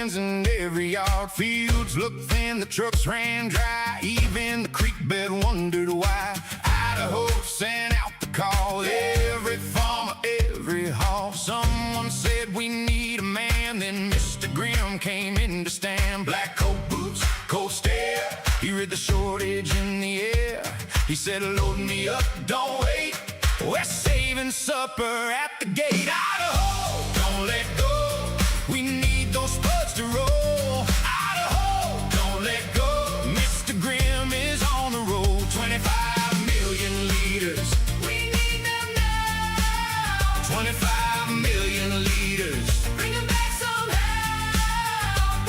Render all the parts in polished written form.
signs in every yard. Fields looked thin, the trucks ran dry. Even the creek bed wondered why. Idaho sent out the call. Every farmer, every haul. Someone said we need a man. Then Mr. Grimm came in to stand. Black coat, boots, cold stare. He read the shortage in the air. He said, load me up, don't wait. We're saving supper at the gate. Idaho, don't let go. We need those spuds to roll. Idaho, don't let go. Mr. Grimm is on the road. 25 million liters. We need them now. 25 million liters. Bring them back somehow.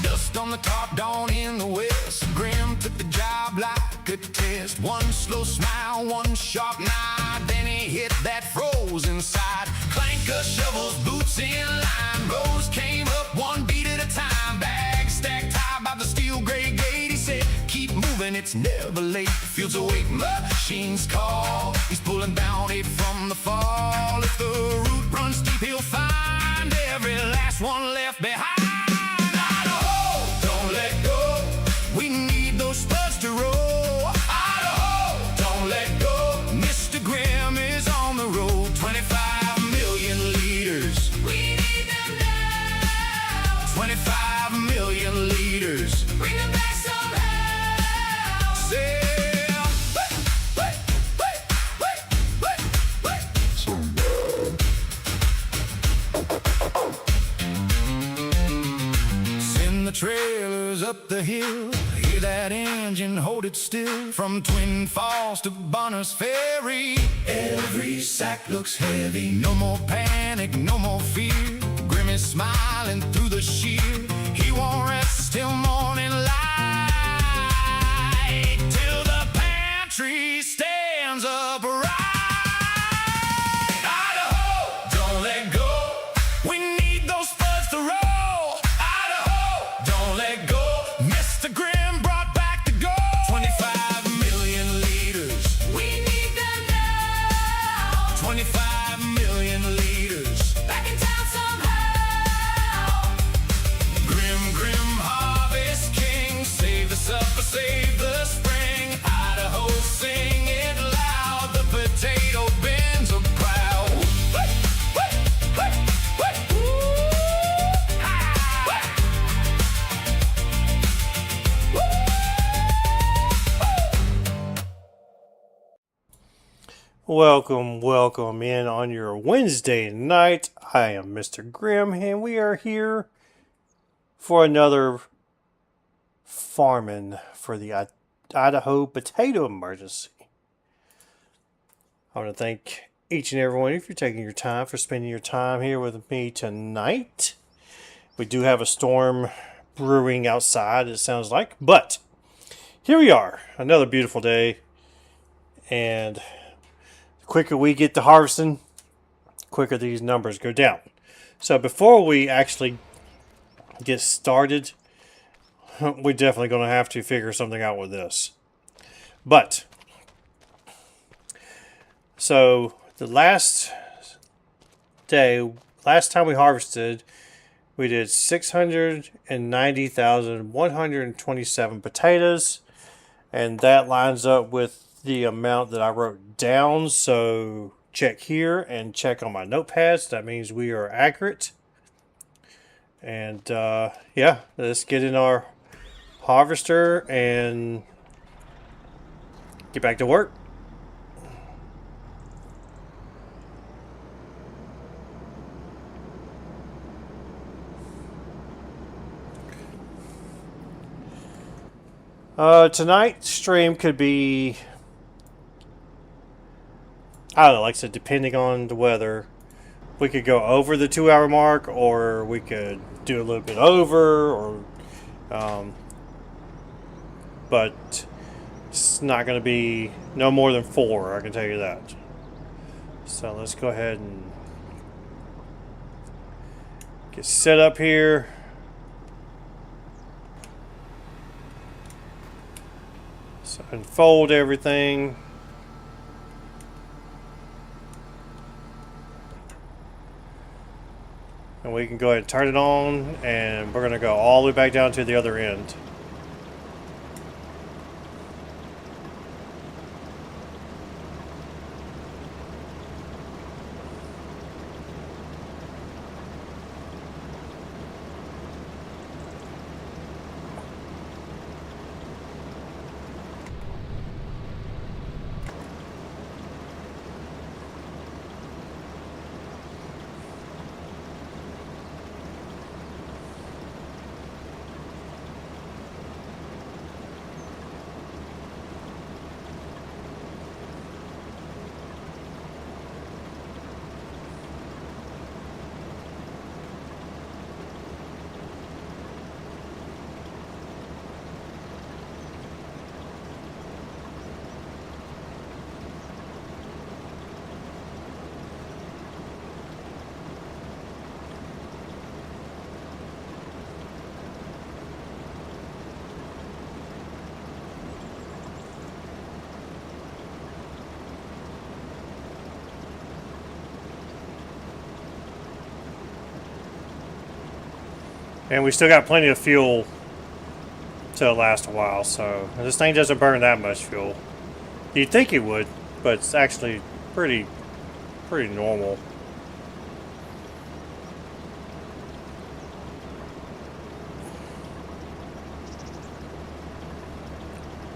Dust on the top, dawn in the west. Grimm took the job like a test. One slow smile, one sharp nod. Then he hit that frozen side. Clanker shovels, boots in line. Rows came up one beat at a time. Bags stacked high by the steel gray gate. He said, keep moving, it's never late. Fields awake, machines call. He's pulling bounty from the fall. If the route runs deep, he'll find every last one left behind. Idaho, don't let go. We need those spuds to roll. Idaho, don't let go. Mr. Grimm is on the road. 25 million liters. We need them now. 25 million liters. Bring them back somehow. Sail. Wait. Send the trailers up the hill. Hear that engine, hold it still. From Twin Falls to Bonner's Ferry, every sack looks heavy. No more panic, no more fear. Grimm is smiling through the sheer. He won't rest till morning light, till the pantry stands upright. Idaho, don't let go. We need those spuds to roll. Idaho, don't let go. Mr. Grimm brought back the gold. 25 million liters. We need them now. 25 million liters. Back in town somehow. Grimm, harvest king. Save the supper, save the spring. Idaho, sing it loud. The potato bins are proud. Welcome in on your Wednesday night. I am Mr. Grimm, and we are here for another farming for the Idaho potato emergency. I want to thank each and every one of you for taking your time, for spending your time here with me tonight. We do have a storm brewing outside, it sounds like, but here we are, another beautiful day, and the quicker we get to harvesting, the quicker these numbers go down. So before we actually get started, we're definitely going to have to figure something out with this. But, so the last time we harvested, we did 690,127 potatoes, and that lines up with the amount that I wrote down. So check here and check on my notepads. That means we are accurate. And yeah, let's get in our harvester and get back to work. Tonight's stream could be, I don't know, like I said, depending on the weather, we could go over the 2-hour mark, or we could do a little bit over, or but it's not going to be no more than 4, I can tell you that. So let's go ahead and get set up here. So unfold everything. And And we can go ahead and turn it on, and we're going to go all the way back down to the other end. And we still got plenty of fuel to last a while, so this thing doesn't burn that much fuel. You'd think it would, but it's actually pretty normal.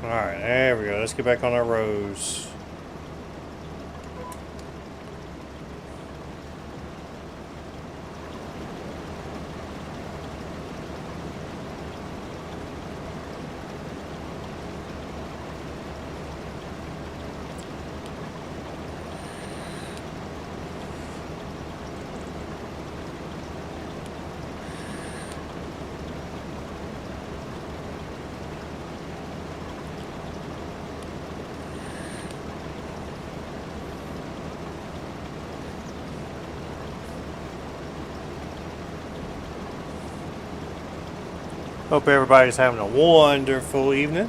Alright, there we go. Let's get back on our rows. Hope everybody's having a wonderful evening.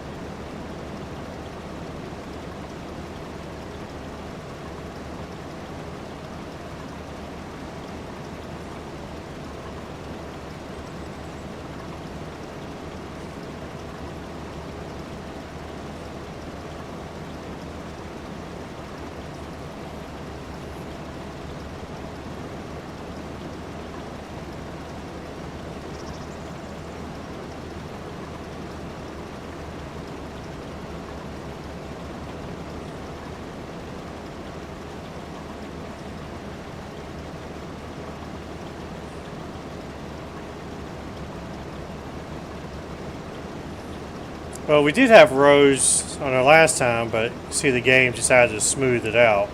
Well, we did have rows on our last time, but see the game decided to smooth it out.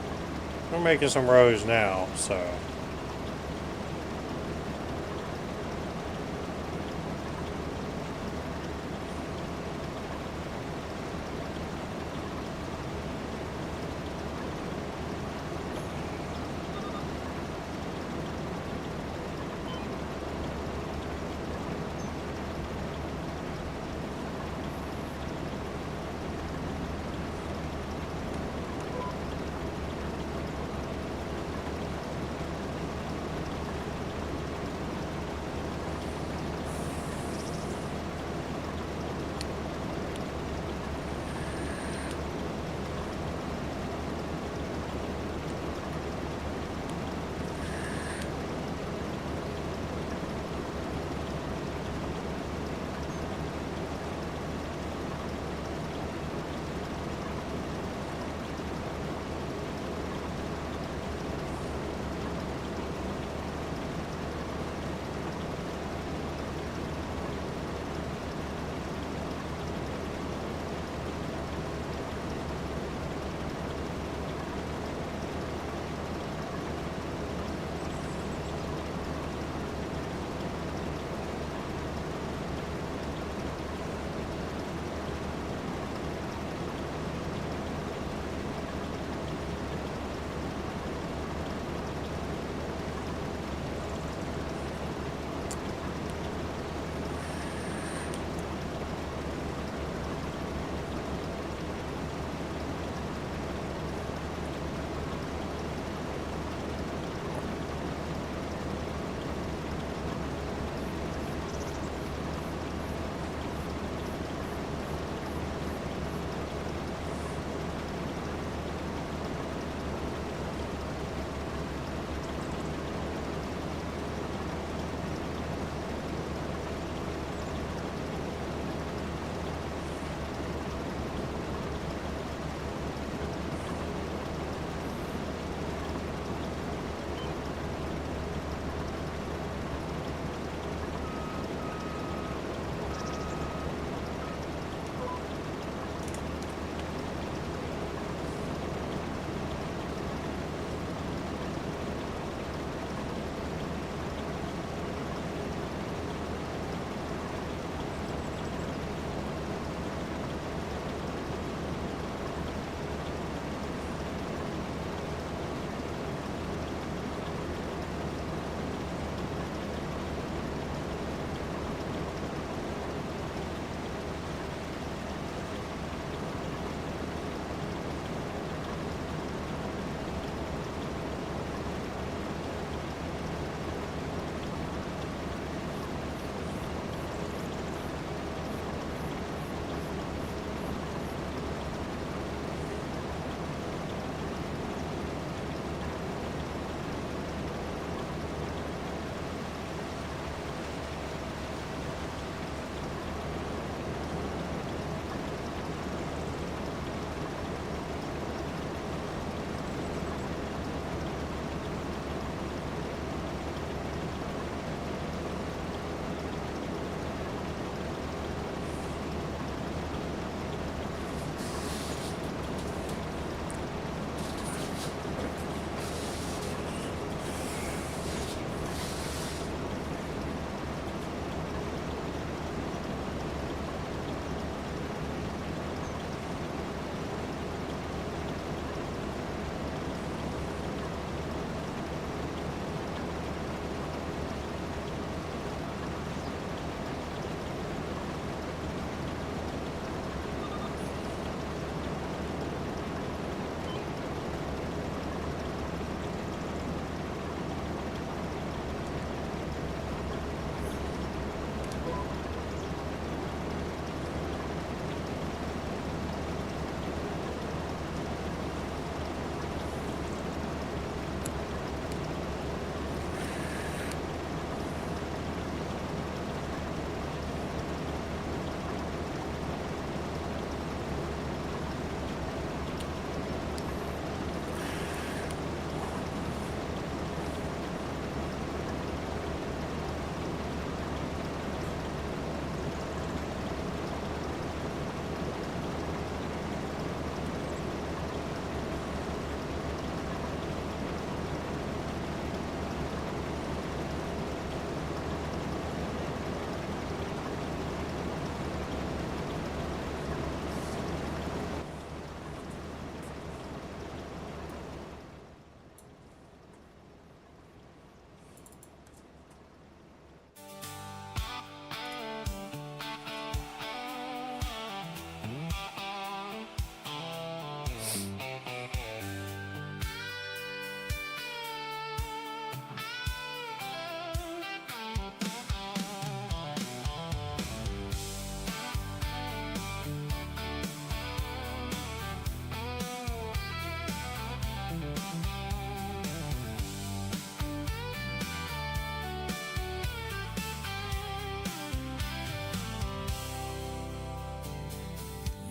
We're making some rows now, so...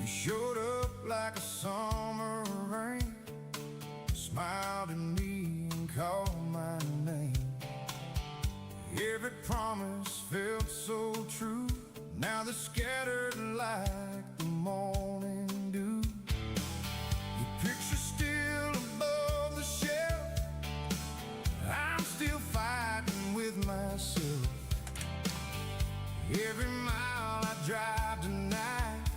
You showed up like a summer rain, smiled at me and called my name. Every promise felt so true. Now they're scattered like the morning dew. Your picture still above the shelf. I'm still fighting with myself. Every mile I drive tonight,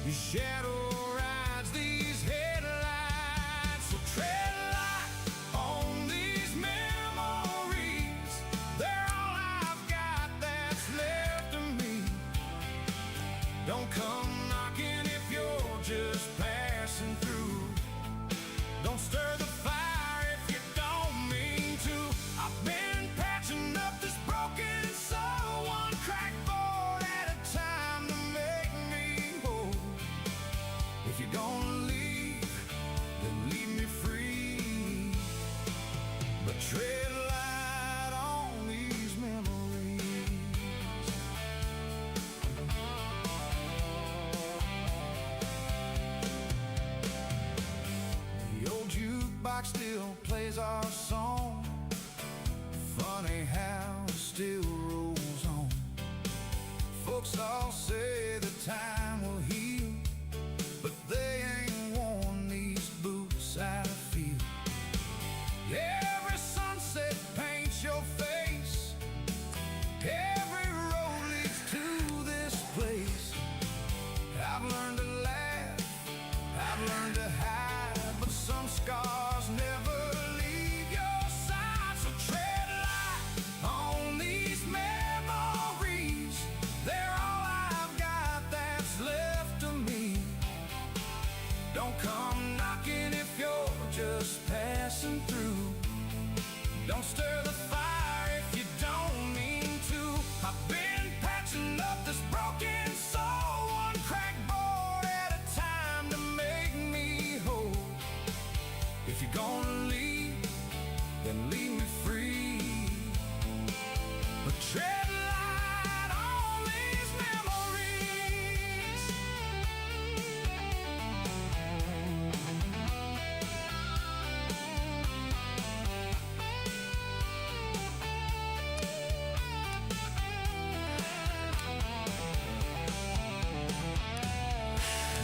your shadow rides these headlights. So tread light on these memories. They're all I've got that's left of me. Don't come knocking if you're just passing through. Don't stir the fire if you don't mean to. I've been patching up this broken soul, one cracked board at a time to make me whole. If you're gonna leave, then leave me free. But tread light on these memories. The old jukebox still plays our song. Funny how it still rolls on. Folks all say the time will heal, but they ain't worn these boots, I feel. Every sunset paints your face. Every road leads to this place. I've learned to laugh, I've learned to hide, but some scars never leave your side. So tread light on these memories. They're all I've got that's left of me. Don't come knocking if you're just passing through. Don't stir the fire if you don't mean to. I've been patching up this broken soul, one cracked board at a time to make me whole. If you're gonna leave, then leave me free. But tread light on these memories.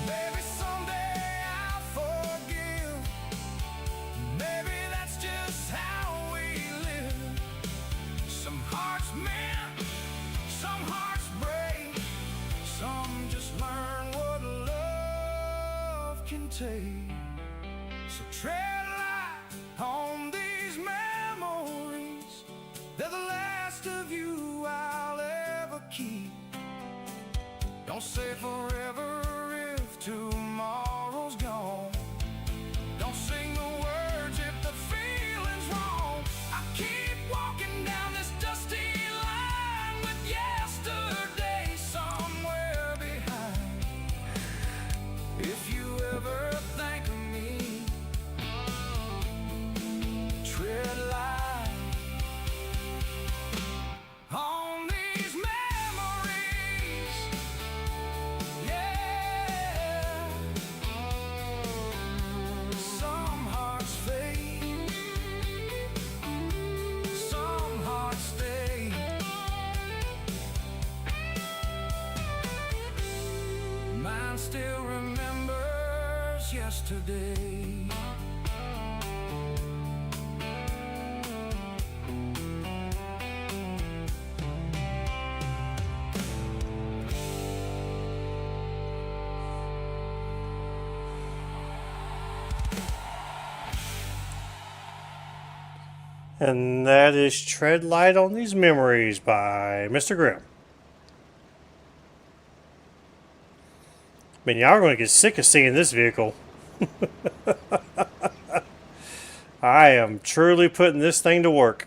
Maybe someday I'll forgive. Maybe that's just how we live. Some hearts mend, some hearts break. Some just learn what love can take. So tread light on these memories. They're the last of you I'll ever keep. Don't say forever if tomorrow's gone. Don't sing the words if the feeling's wrong. I keep walking down this dusty line with yesterday somewhere behind. If you ever think of me, tread light on these memories. Yeah. Some hearts fade, some hearts stay. Mine still remembers yesterday. And that is Tread Light on These Memories by Mr. Grimm. Man, y'all are going to get sick of seeing this vehicle. I am truly putting this thing to work.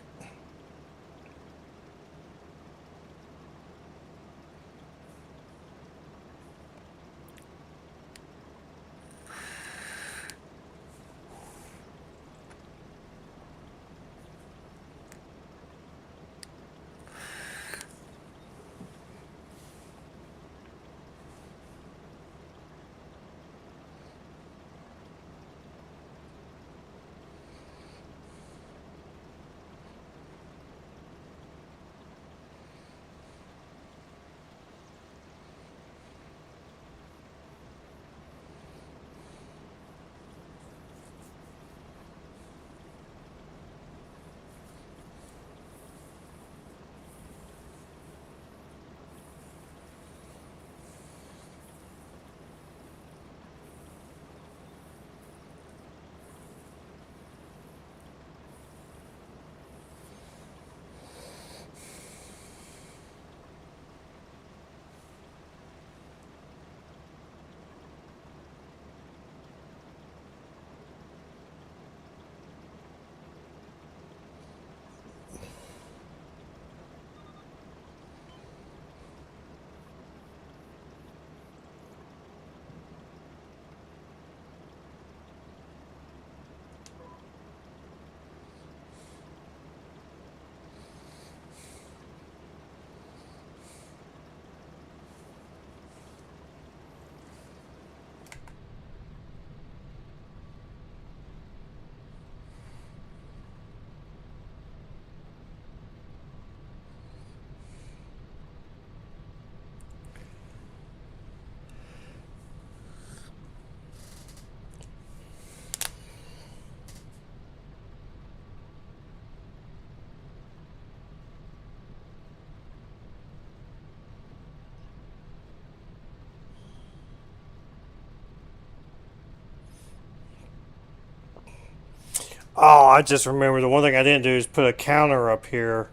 Oh, I just remember the one thing I didn't do is put a counter up here.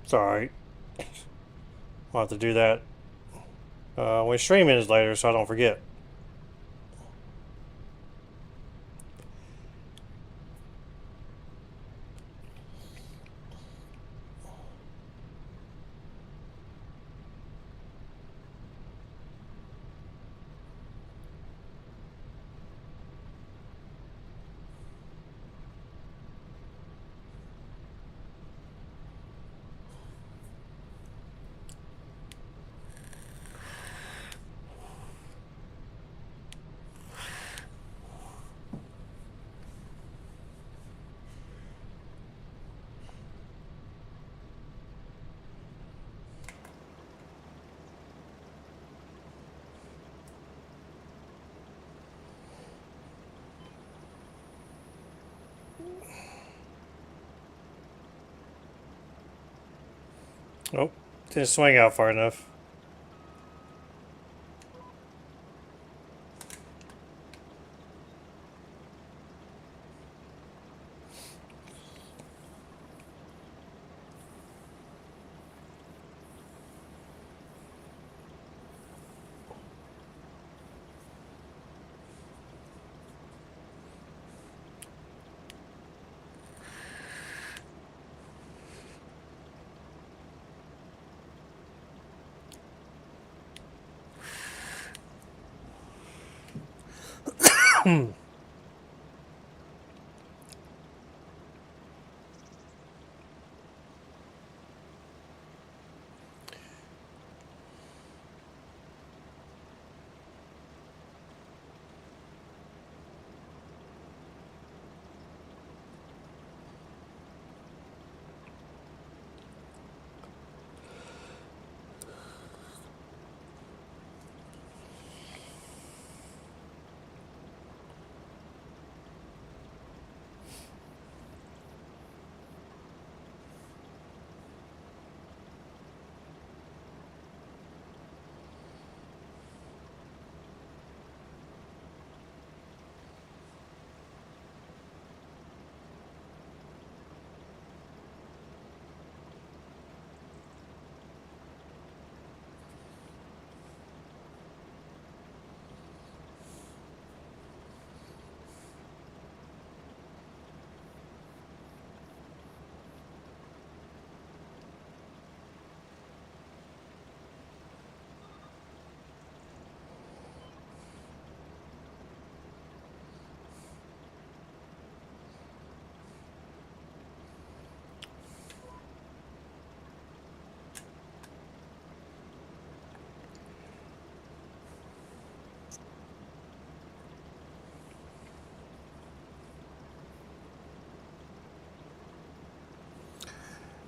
Sorry. I'll have to do that when streaming is later so I don't forget. Oh, didn't swing out far enough.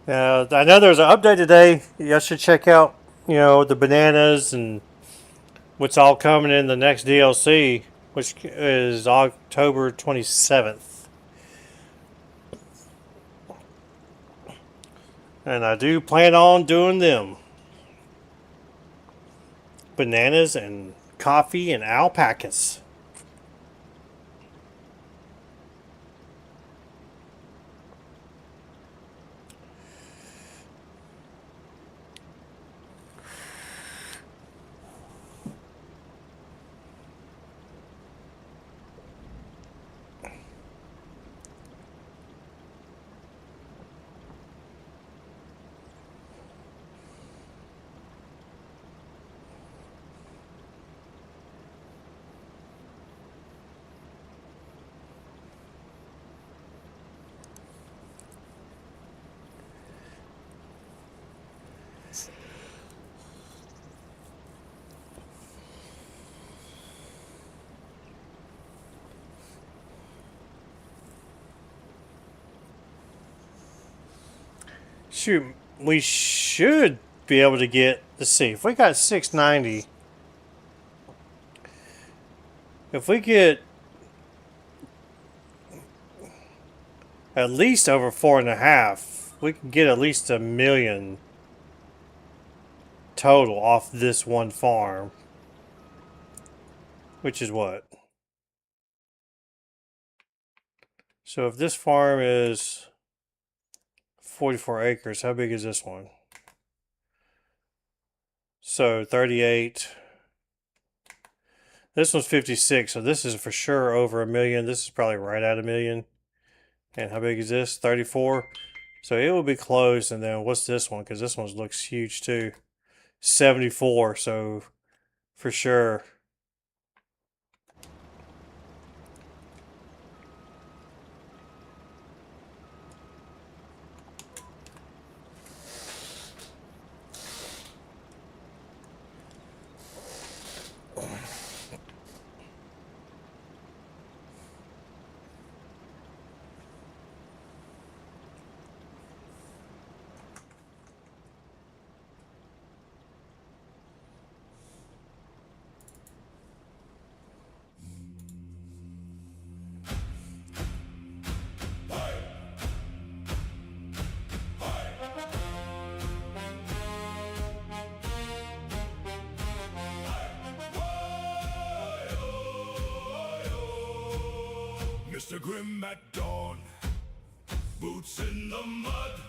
I know there's an update today. You should check out, the bananas and what's all coming in the next DLC, which is October 27th. And I do plan on doing them. Bananas and coffee and alpacas. Shoot, we should be able to get. Let's see, if we got 690, if we get at least over 4.5, we can get at least 1,000,000 total off this one farm. Which is what? So if this farm is 44 acres, how big is this one? So 38. This one's 56, so this is for sure over 1,000,000. This is probably right at 1,000,000. And how big is this? 34. So it will be close. And then what's this one? Because this one looks huge too. 74. So for sure. Mr. Grimm at dawn, boots in the mud,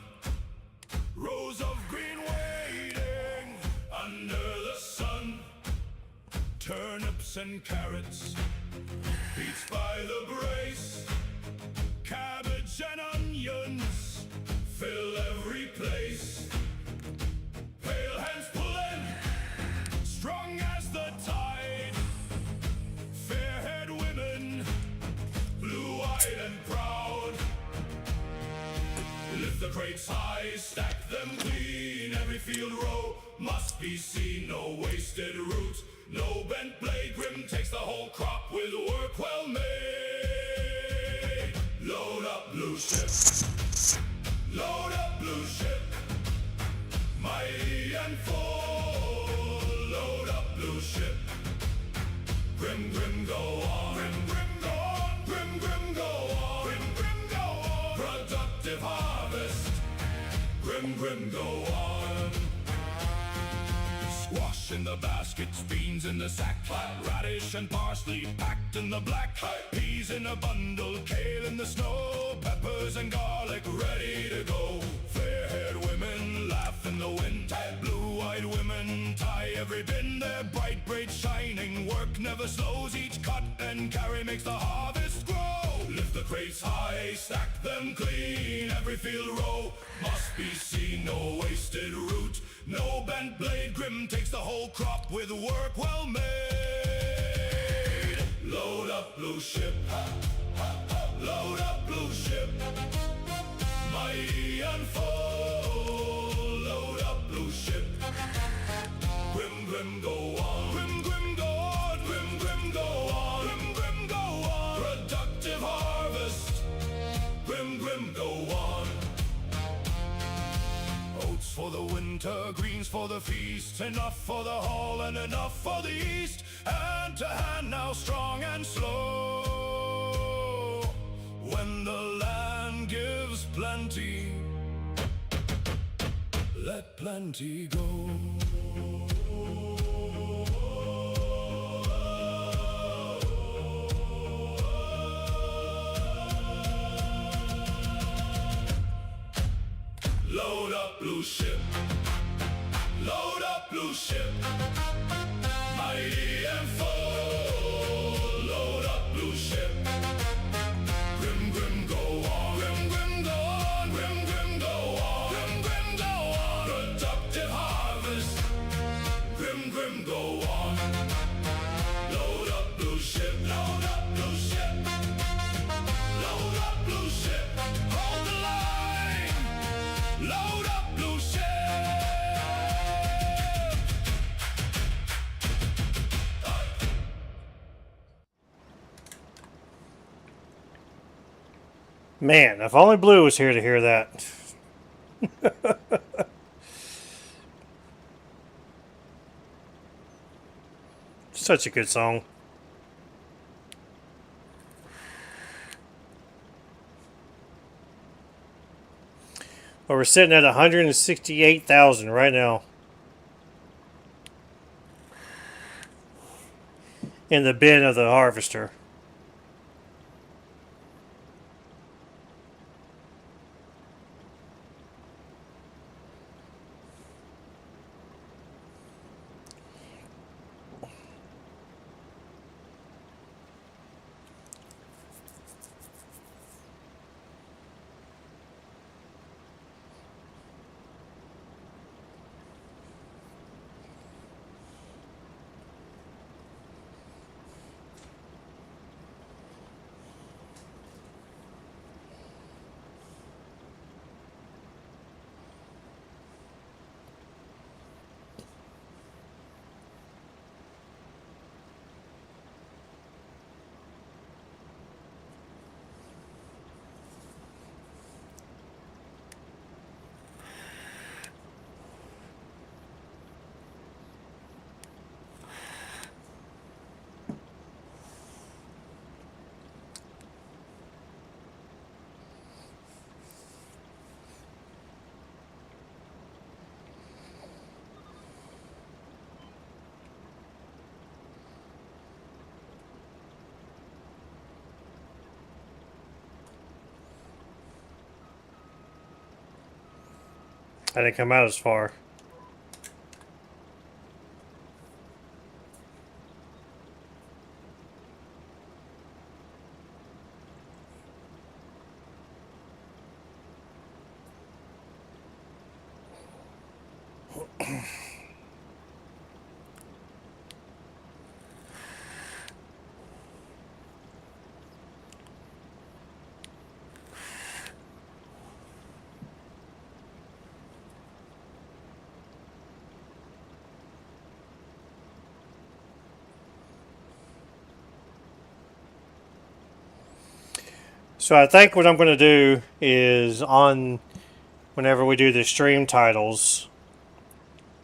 rows of green waiting under the sun, turnips and carrots, beets by the brace, cabbage and onions fill every place. Pale hands pulling, strong as the tide, fair-haired women, blue-eyed and proud. Lift the crates high, stack them clean. Every field row must be seen. No wasted root, no bent blade. Grim takes the whole crop with work well made. Load up, blue ship. Load up, blue ship. Mighty and full. Load up, blue ship. Grim, grim, go on. Grim, grim, go on. Grim, grim, go on. Grim, grim, go on. Productive harvest. Grim, grim, go on. Squash in the baskets, beans in the sack, radish and parsley packed in the black, peas in a bundle, kale in the snow, peppers and garlic ready to go. Fair-haired women laugh in the wind, blue-eyed women tie every bin. Their bright, great, shining work never slows. Each cut and carry makes the harvest grow. Lift the crates high, stack them clean. Every field row must be seen. No wasted root, no bent blade. Grim takes the whole crop with work well made. Load up, blue ship. Load up, blue ship. Mighty and full. Load up, blue ship. Grim, grim, go on. Grim, grim, go on. Grim, grim, go on. Grim, grim, go on. Productive harvest. Grim, grim, go on. winter greens for the feast, enough for the hall and enough for the east. Hand to hand now strong and slow. When the land gives plenty, let plenty go. Load up, blue ship. Load up, blue ship. Mighty and full. Load up, blue ship. Grim, grim, go on. Grim, grim, go on. Grim, grim, go on. Grim, grim, go on. Productive harvest. Grim, grim, go on. Load up, blue ship. Load up, blue ship. Load up, blue ship. Hold the line. Load up, blue ship. Man, if only Blue was here to hear that. Such a good song. Well, we're sitting at 168,000 right now in the bin of the harvester. I didn't come out as far. So I think what I'm going to do is whenever we do the stream titles,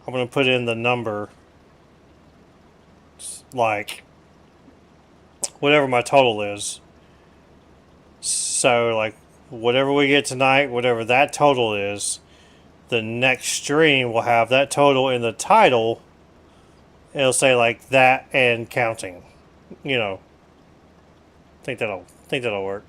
I'm going to put in the number, like whatever my total is. So like whatever we get tonight, whatever that total is, the next stream will have that total in the title. It'll say like that and counting. You know, think that'll work.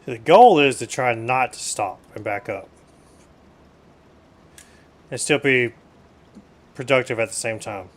The goal is to try not to stop and back up. And still be productive at the same time.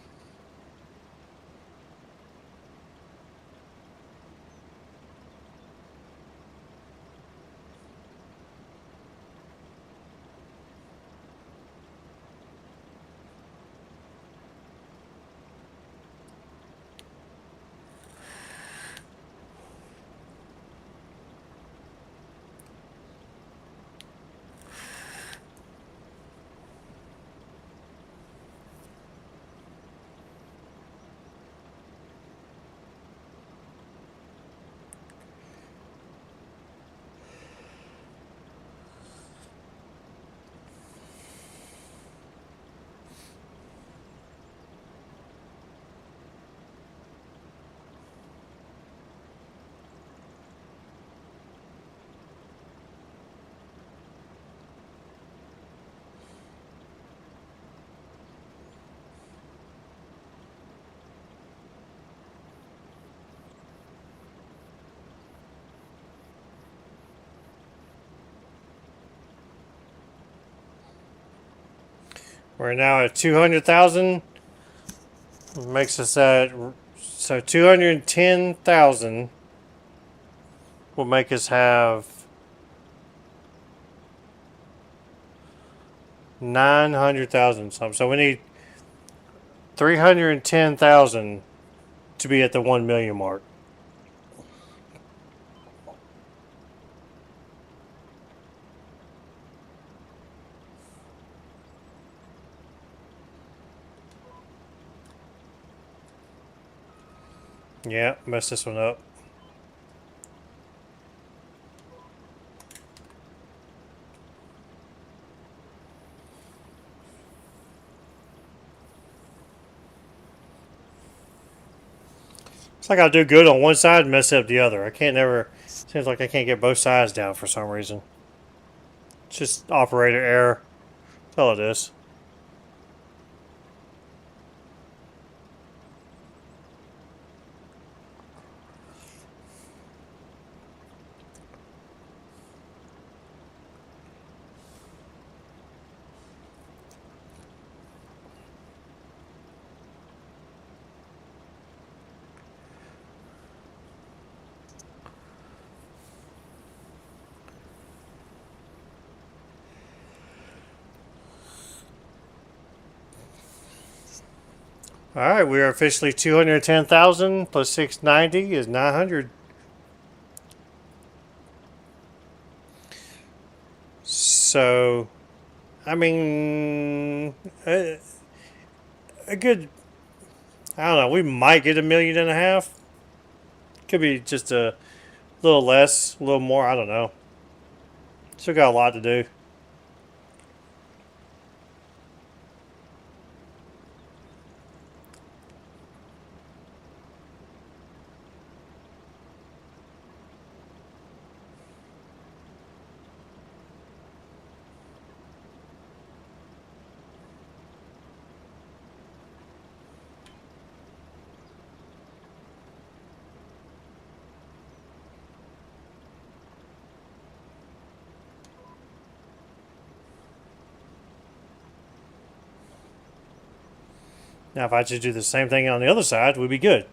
We're now at 200,000. Makes us at, so 210,000 will make us have 900,000 something. So we need 310,000 to be at the 1 million mark. Yeah, messed this one up. It's like I'll do good on one side and mess up the other. I can't never. Seems like I can't get both sides down for some reason. It's just operator error. That's all it is. All right, we are officially 210,000 plus 690 is 900. So, I mean, a good. I don't know. We might get 1.5 million. Could be just a little less, a little more. I don't know. Still got a lot to do. Now, if I just do the same thing on the other side, we'd be good.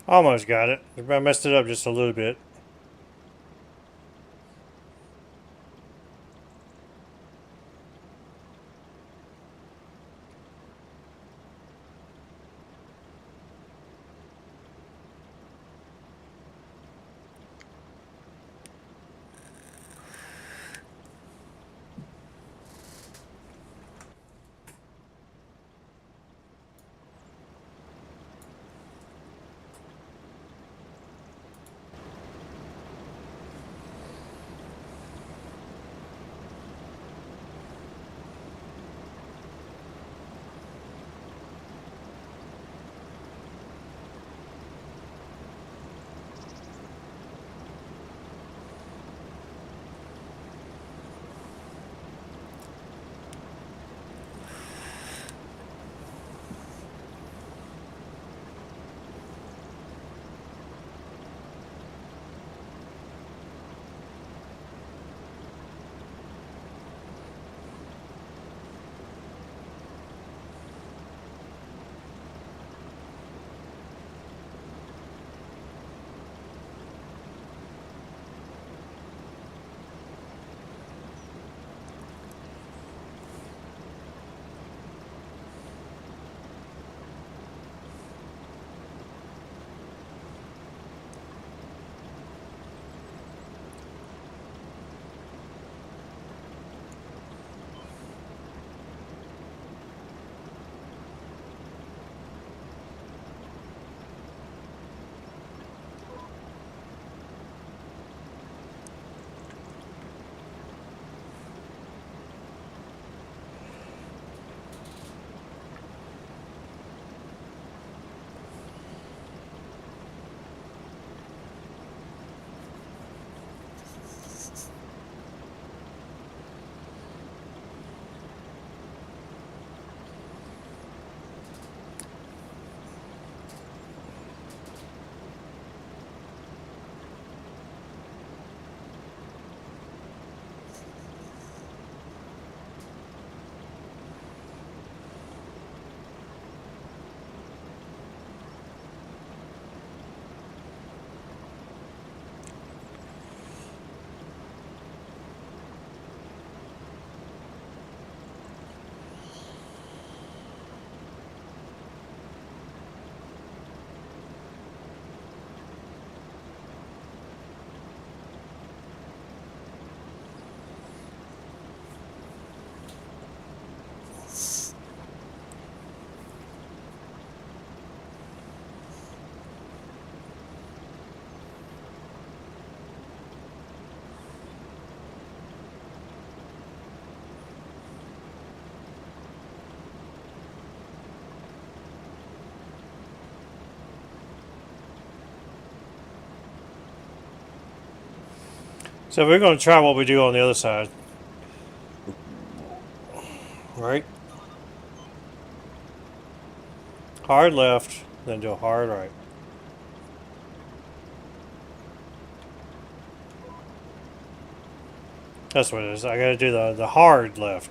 Almost got it. I messed it up just a little bit. So we're going to try what we do on the other side. Right? Hard left, then do a hard right. That's what it is. I gotta do the hard left.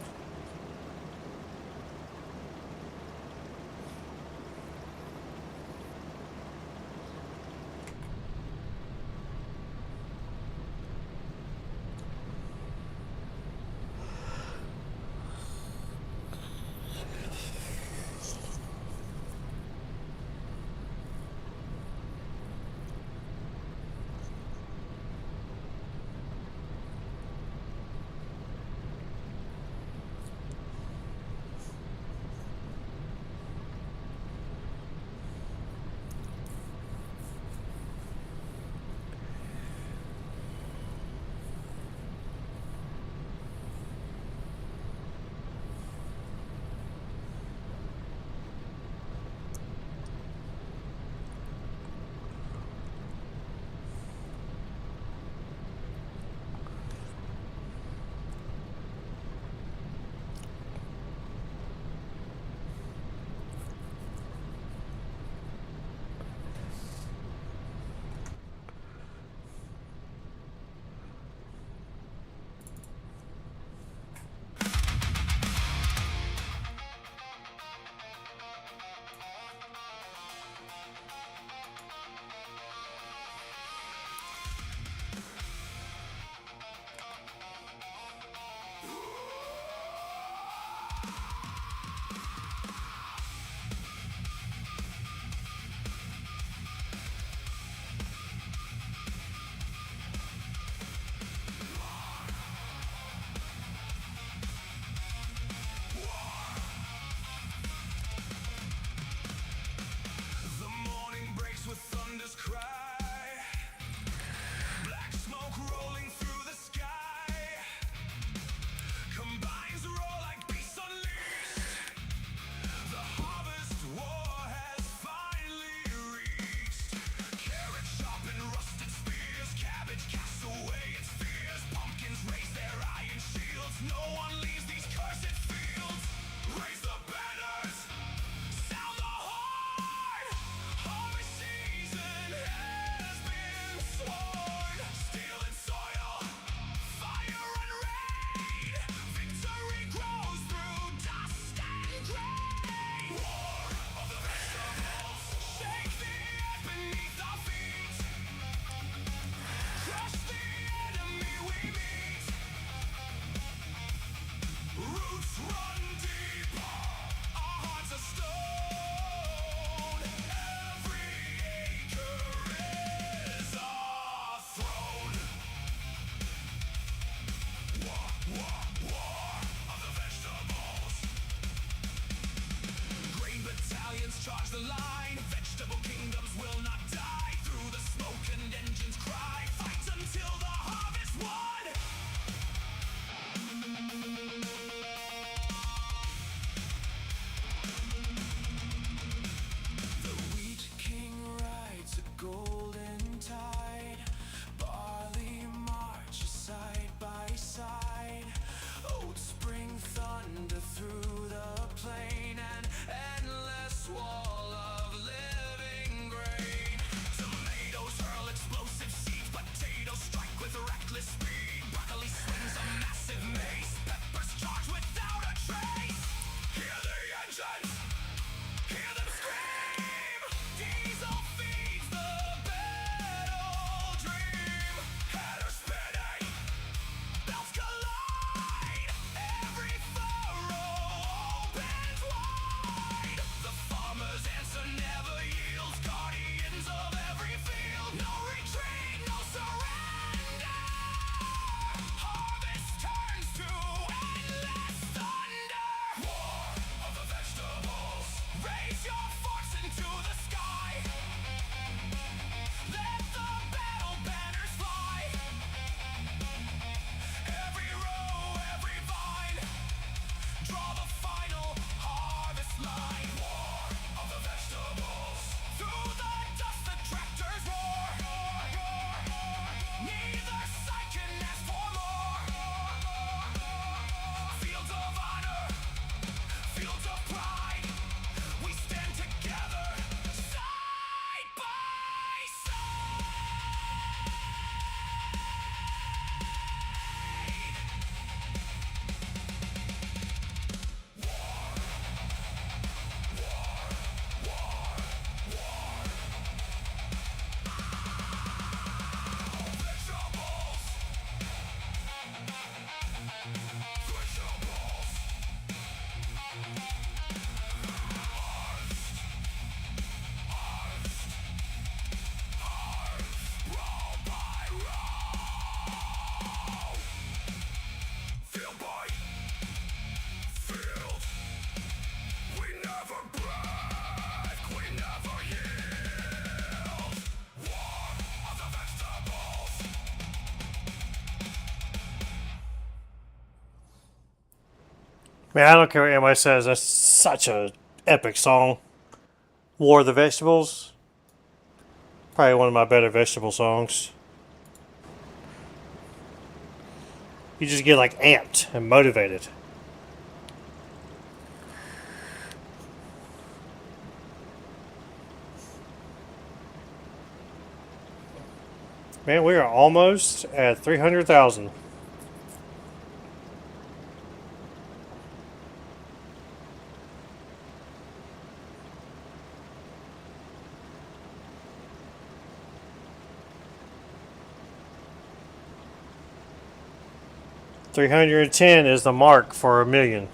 Neither side can ask Man, I don't care what anybody says. That's such a epic song. War of the Vegetables. Probably one of my better vegetable songs. You just get like amped and motivated. Man, we are almost at 300,000. 310 is the mark for a million.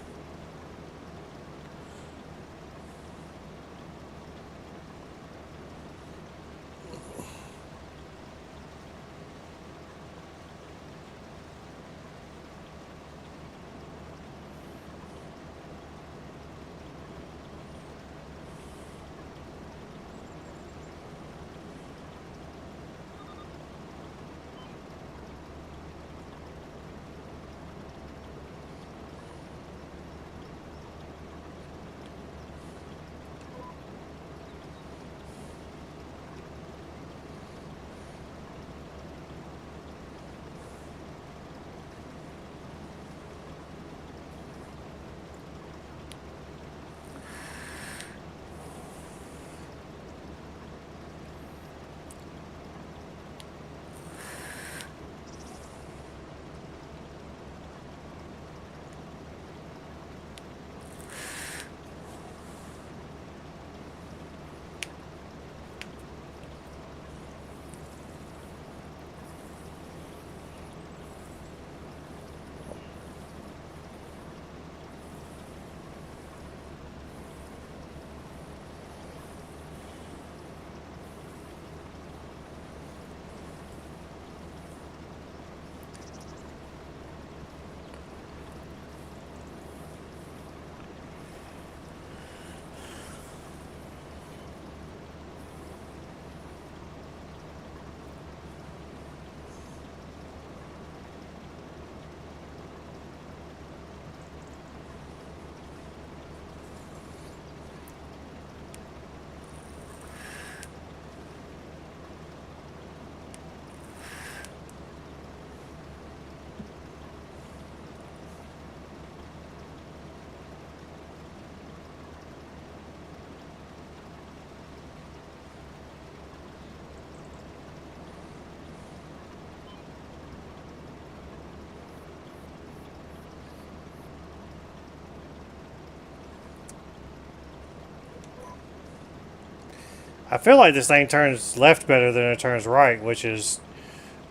I feel like this thing turns left better than it turns right, which is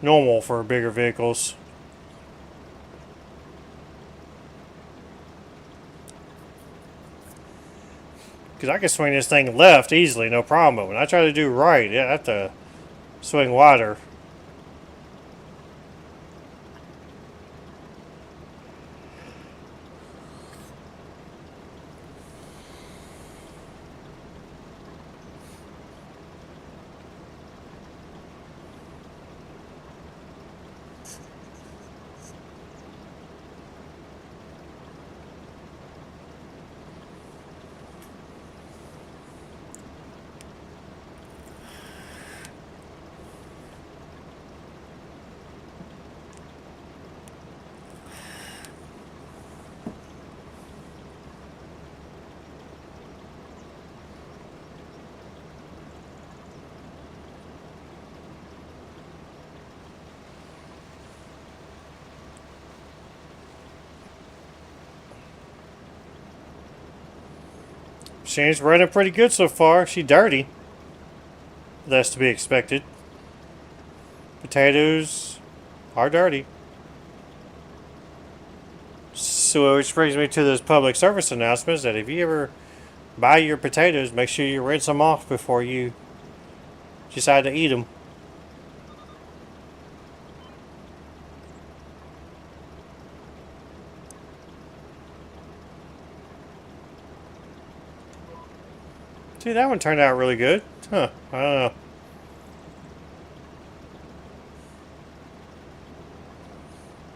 normal for bigger vehicles. Because I can swing this thing left easily, no problem. But when I try to do right, I have to swing wider. Shane's running pretty good so far. She's dirty. That's to be expected. Potatoes are dirty. So, which brings me to those public service announcements that if you ever buy your potatoes, make sure you rinse them off before you decide to eat them. See, that one turned out really good. Huh, I don't know.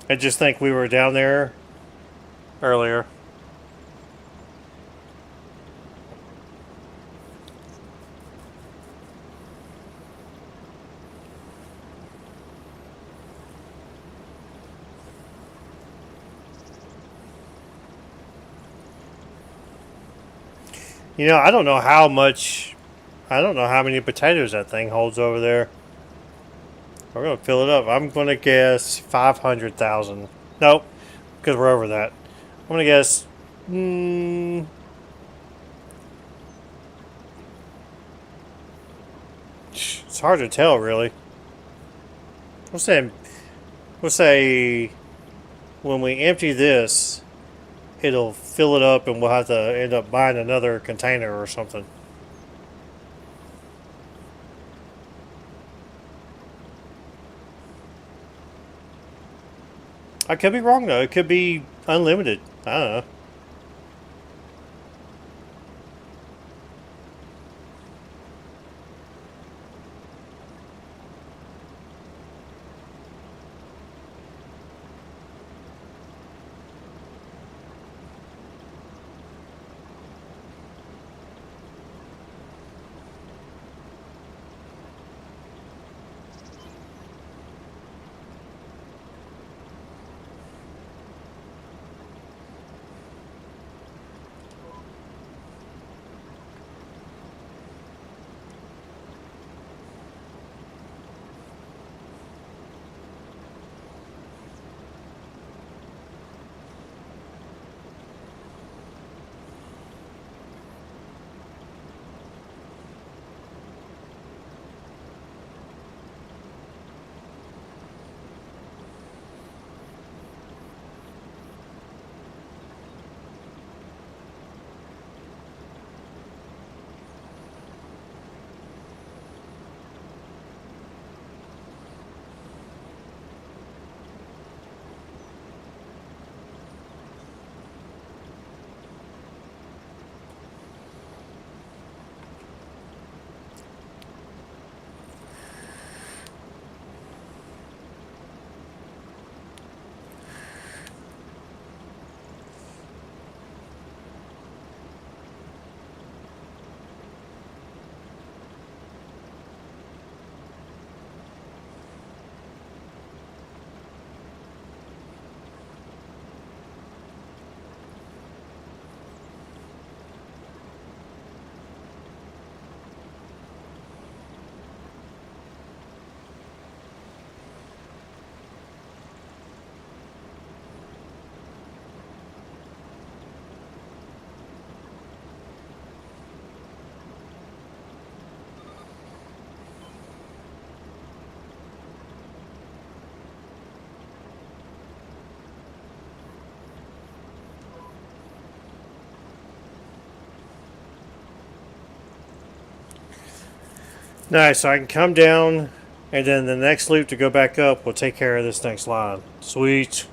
I just think we were down there earlier. You know, I don't know how much. I don't know how many potatoes that thing holds over there. We're gonna fill it up. I'm gonna guess 500,000. Nope, because we're over that. I'm gonna guess. It's hard to tell, really. We'll say. We'll say when we empty this, it'll fill it up, and we'll have to end up buying another container or something. I could be wrong though. It could be unlimited. I don't know. Nice, so I can come down, and then the next loop to go back up will take care of this next line. Sweet.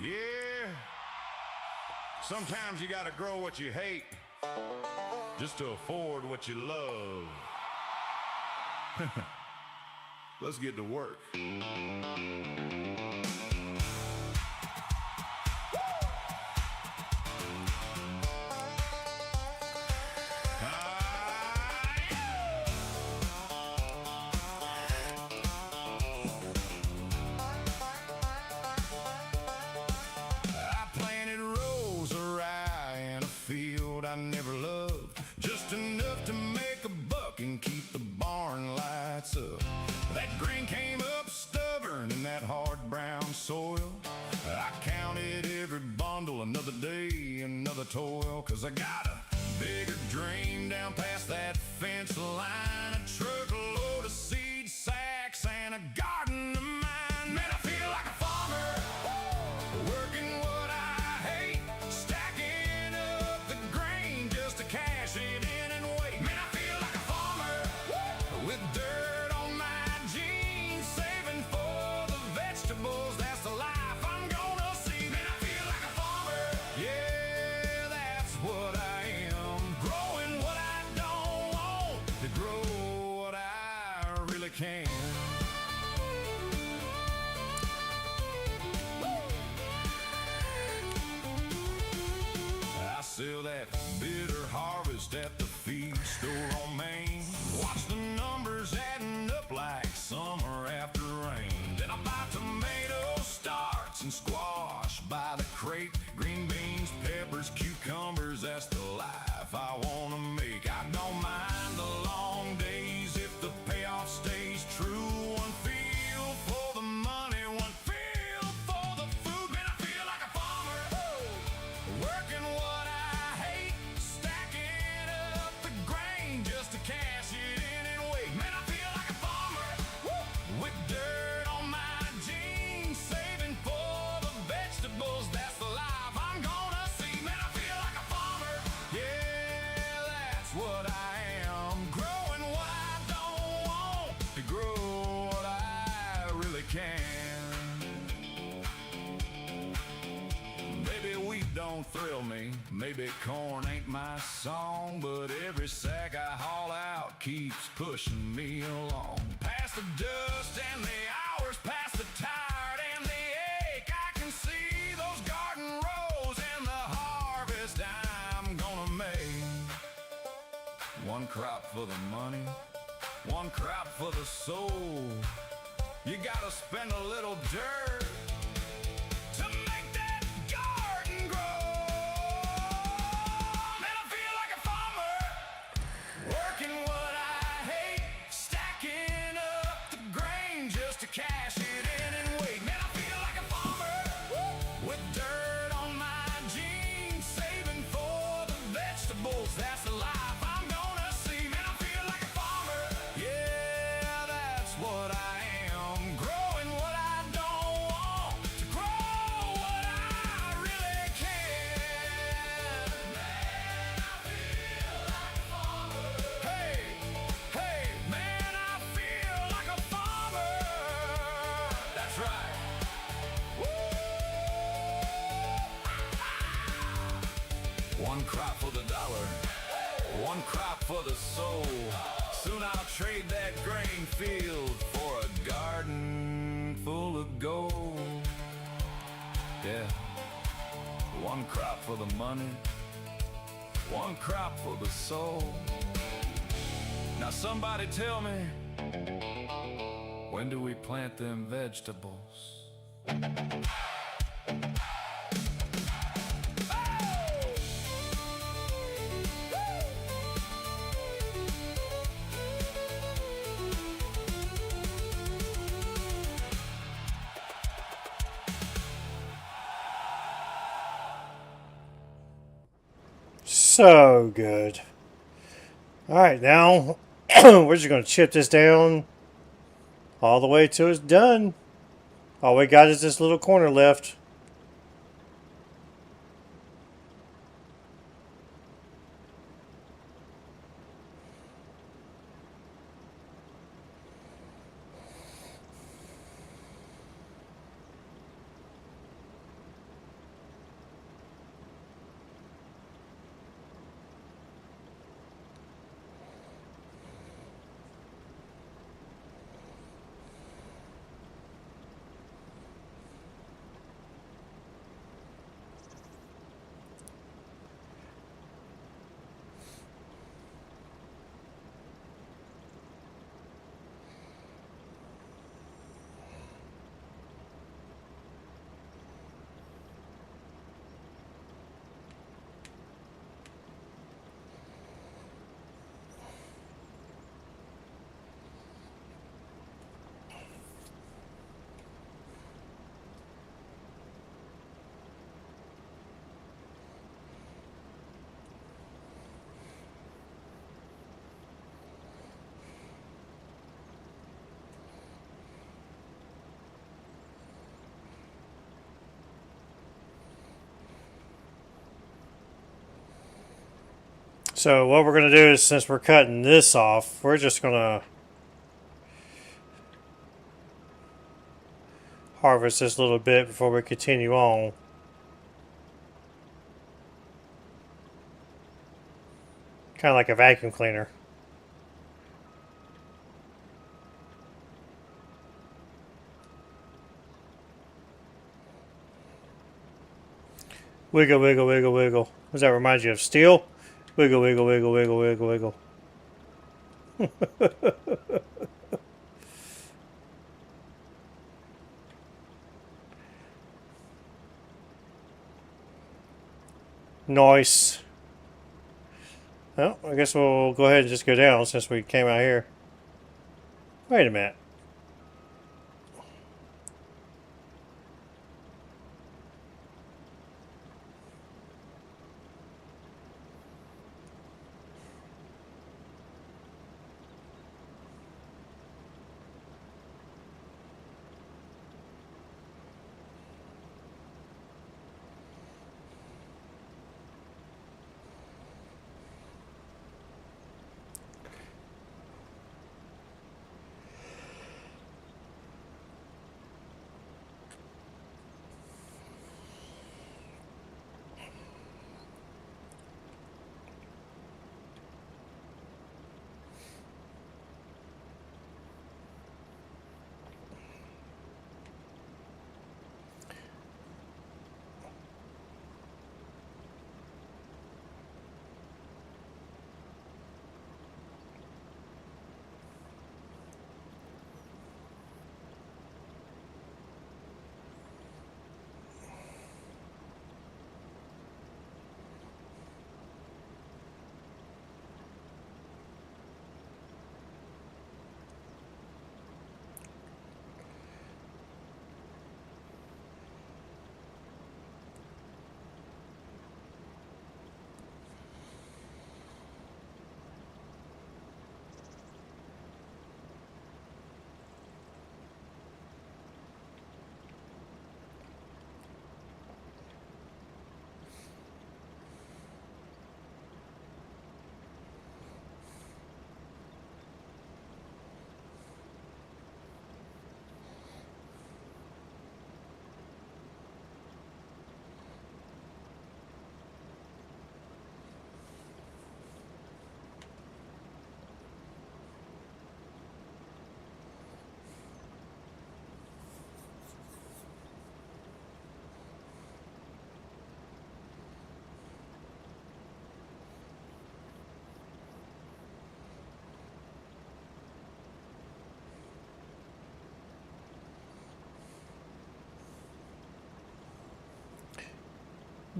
Yeah. Sometimes you gotta grow what you hate just to afford what you love. Let's get to work. I planted rows of rye in a field I never loved, just enough to make a buck and keep the barn lights up. That grain came up stubborn in that hard brown soil. I counted every bundle, another day, another toil, 'cause I got a bigger dream down past that fence line, a truckload of seed sacks and a garden of mine. Man, I feel like a farmer, working what I hate, stacking up the grain just to cash it in and wait. Man, I feel like a farmer with dirt on my jeans, saving for the vegetables. That's the life I'm gonna see. Man, I feel like a farmer. Yeah, that's what I am. Growing what I don't want to grow what don't thrill me. Maybe corn ain't my song, but every sack I haul out keeps pushing me along. Past the dust and the hours, past the tired and the ache, I can see those garden rows and the harvest I'm gonna make. One crop for the money, one crop for the soul. You gotta spend a little dirt to make that garden grow. Man, I feel like a farmer, working what I hate, stacking up the grain just to cash it in and wait. Man, I feel like a farmer, with dirt on my jeans, saving for the vegetables. That's the life I'm gonna see. Man, I feel like a farmer, yeah, that's what I am. Growing what I don't want to grow what I really can. Man, I feel like a farmer. Hey, hey, man, I feel like a farmer. That's right. One crop for the dollar, one crop for the soul. Soon I'll trade that grain field for a garden full of gold. Yeah, one crop for the money, one crop for the soul. Now somebody tell me, when do we plant them vegetables? So good. Alright, now we're just going to chip this down all the way till it's done. All we got is this little corner left. So what we're going to do is, since we're cutting this off, we're just going to harvest this little bit before we continue on. Kind of like a vacuum cleaner. Wiggle, wiggle, wiggle, wiggle. Does that remind you of steel? Wiggle, wiggle, wiggle, wiggle, wiggle, wiggle. Nice. Well, I guess we'll go ahead and just go down since we came out here. Wait a minute.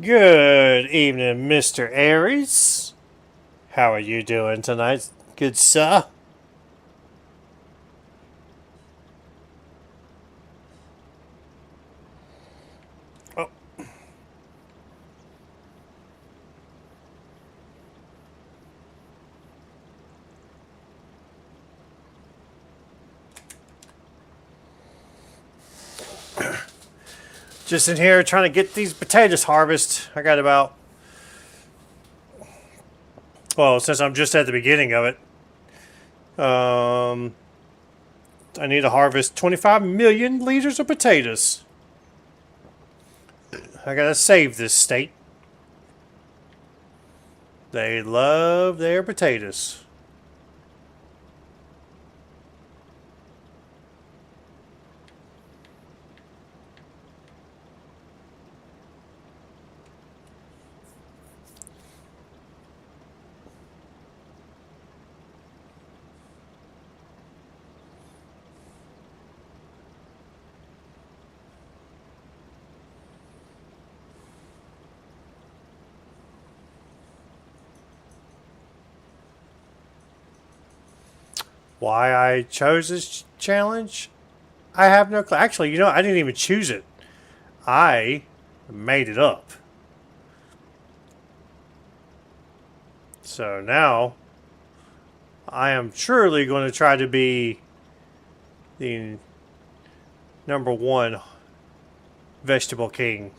Good evening, Mr. Aries. How are you doing tonight, good sir? Oh, just in here trying to get these potatoes harvested. I got about, well, since I'm just at the beginning of it, I need to harvest 25 million liters of potatoes. I gotta save this state. They love their potatoes. Why I chose this challenge? I have no clue. Actually, I didn't even choose it. I made it up. So now I am surely going to try to be the number one vegetable king.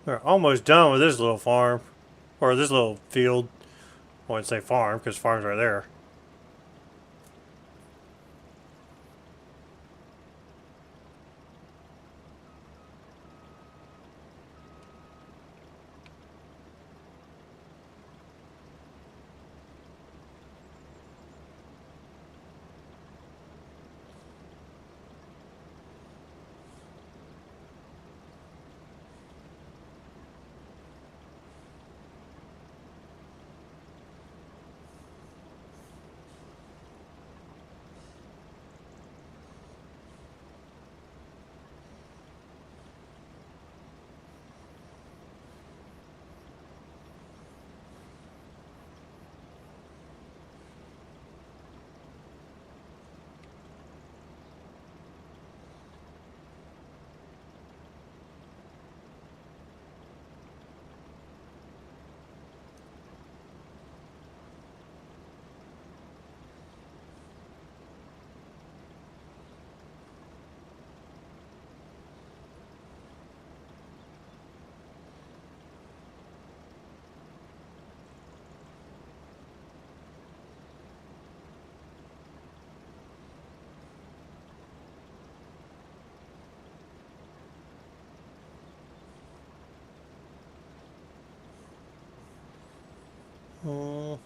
We're almost done with this little farm, or this little field. I wouldn't say farm because farm's right there. Mm.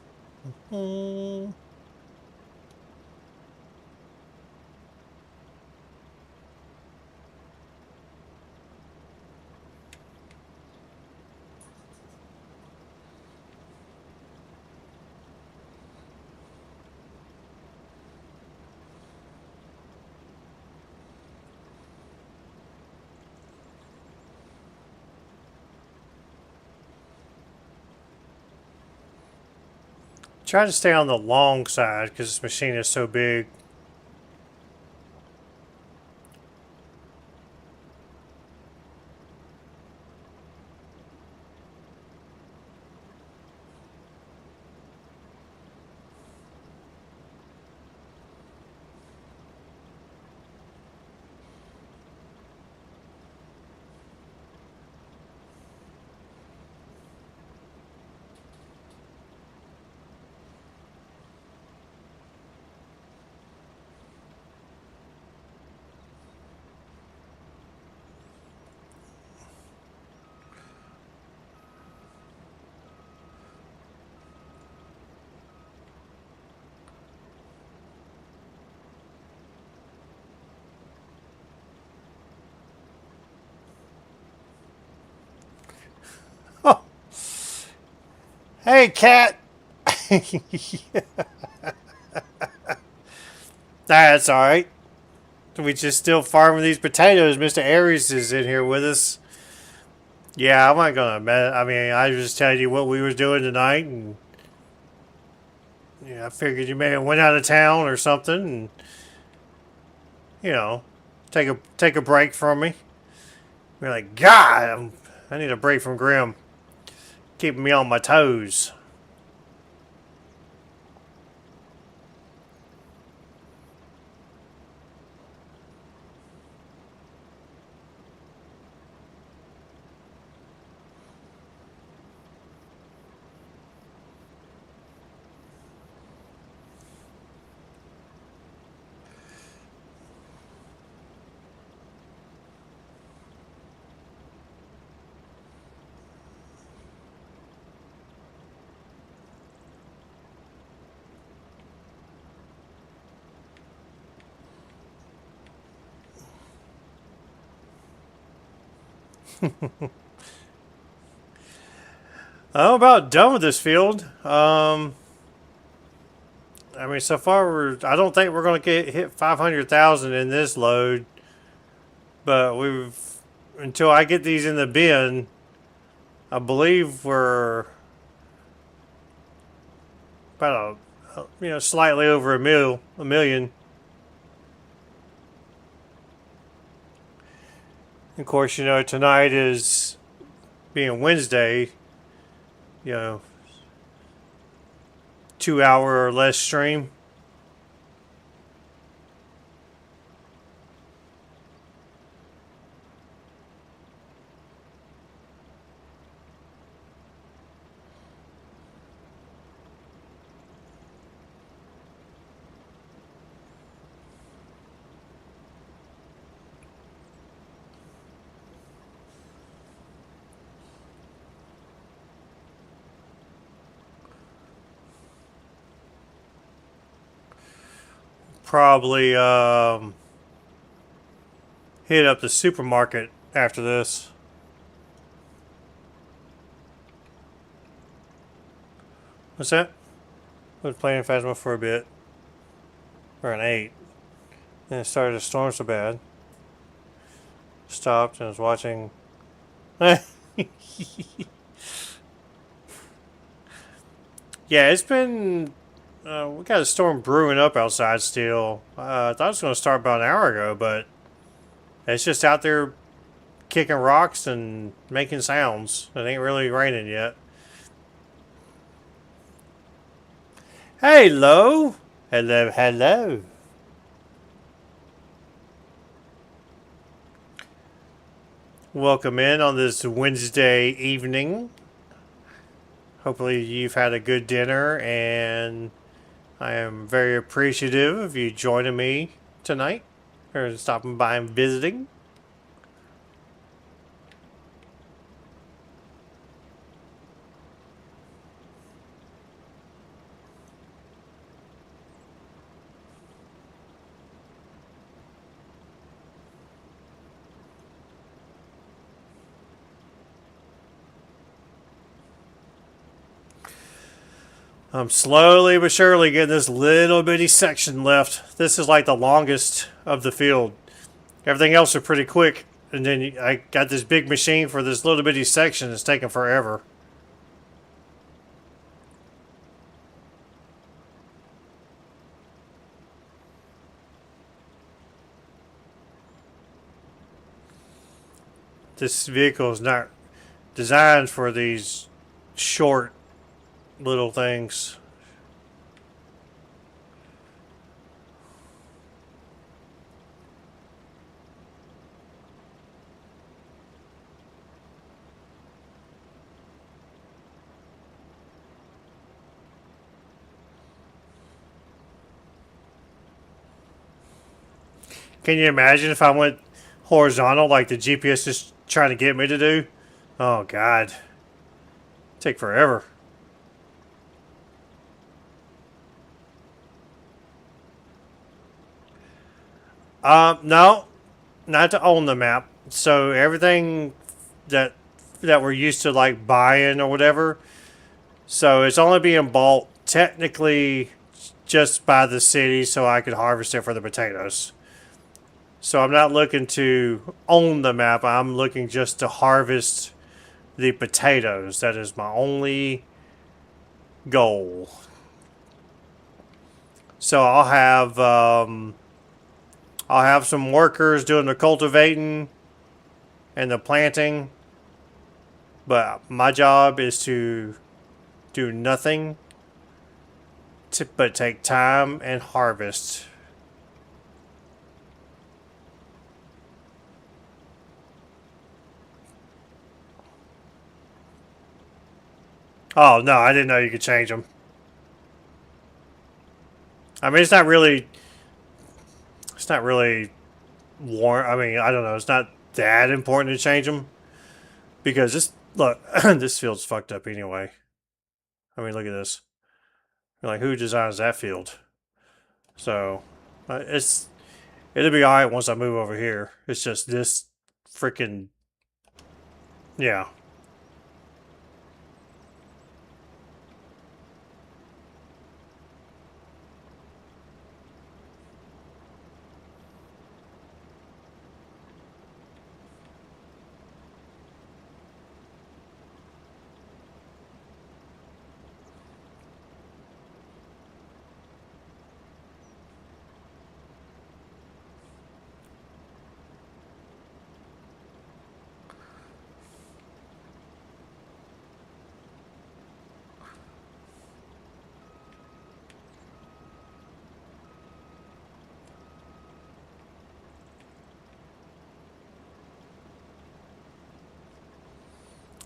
Try to stay on the long side because this machine is so big. Hey, cat. That's all right. We just still farming these potatoes. Mr. Aries is in here with us. Yeah, I'm not gonna. I mean, I was just telling you what we was doing tonight, and yeah, I figured you may have went out of town or something, and you know, take a break from me. You're like, God, I need a break from Grim, keeping me on my toes. I'm about done with this field. I mean, so far I don't think we're gonna get hit 500,000 in this load, but until I get these in the bin, I believe we're about slightly over a million. Of course, tonight is being Wednesday. You know, 2 hour or less stream. Probably hit up the supermarket after this. What's that? I was playing Phasma for a bit. Or an 8. Then it started to storm so bad. Stopped and was watching. Yeah, it's been. We got a storm brewing up outside still. I thought it was going to start about an hour ago, but it's just out there kicking rocks and making sounds. It ain't really raining yet. Hello. Hello, hello. Welcome in on this Wednesday evening. Hopefully you've had a good dinner, and I am very appreciative of you joining me tonight, or stopping by and visiting. I'm slowly but surely getting this little bitty section left. This is like the longest of the field. Everything else are pretty quick. And then I got this big machine for this little bitty section. It's taking forever. This vehicle is not designed for these short little things. Can you imagine if I went horizontal like the GPS is trying to get me to do? Oh God. Take forever. No, not to own the map. So everything that we're used to like buying or whatever. So it's only being bought technically just by the city so I could harvest it for the potatoes. So I'm not looking to own the map. I'm looking just to harvest the potatoes. That is my only goal. So I'll have some workers doing the cultivating and the planting, but my job is to do nothing but take time and harvest. Oh no, I didn't know you could change them. I mean, it's not really warm. I mean, I don't know. It's not that important to change them because this look this field's fucked up anyway. I mean, look at this. Like, who designs that field? So it'll be all right once I move over here. It's just this freaking yeah.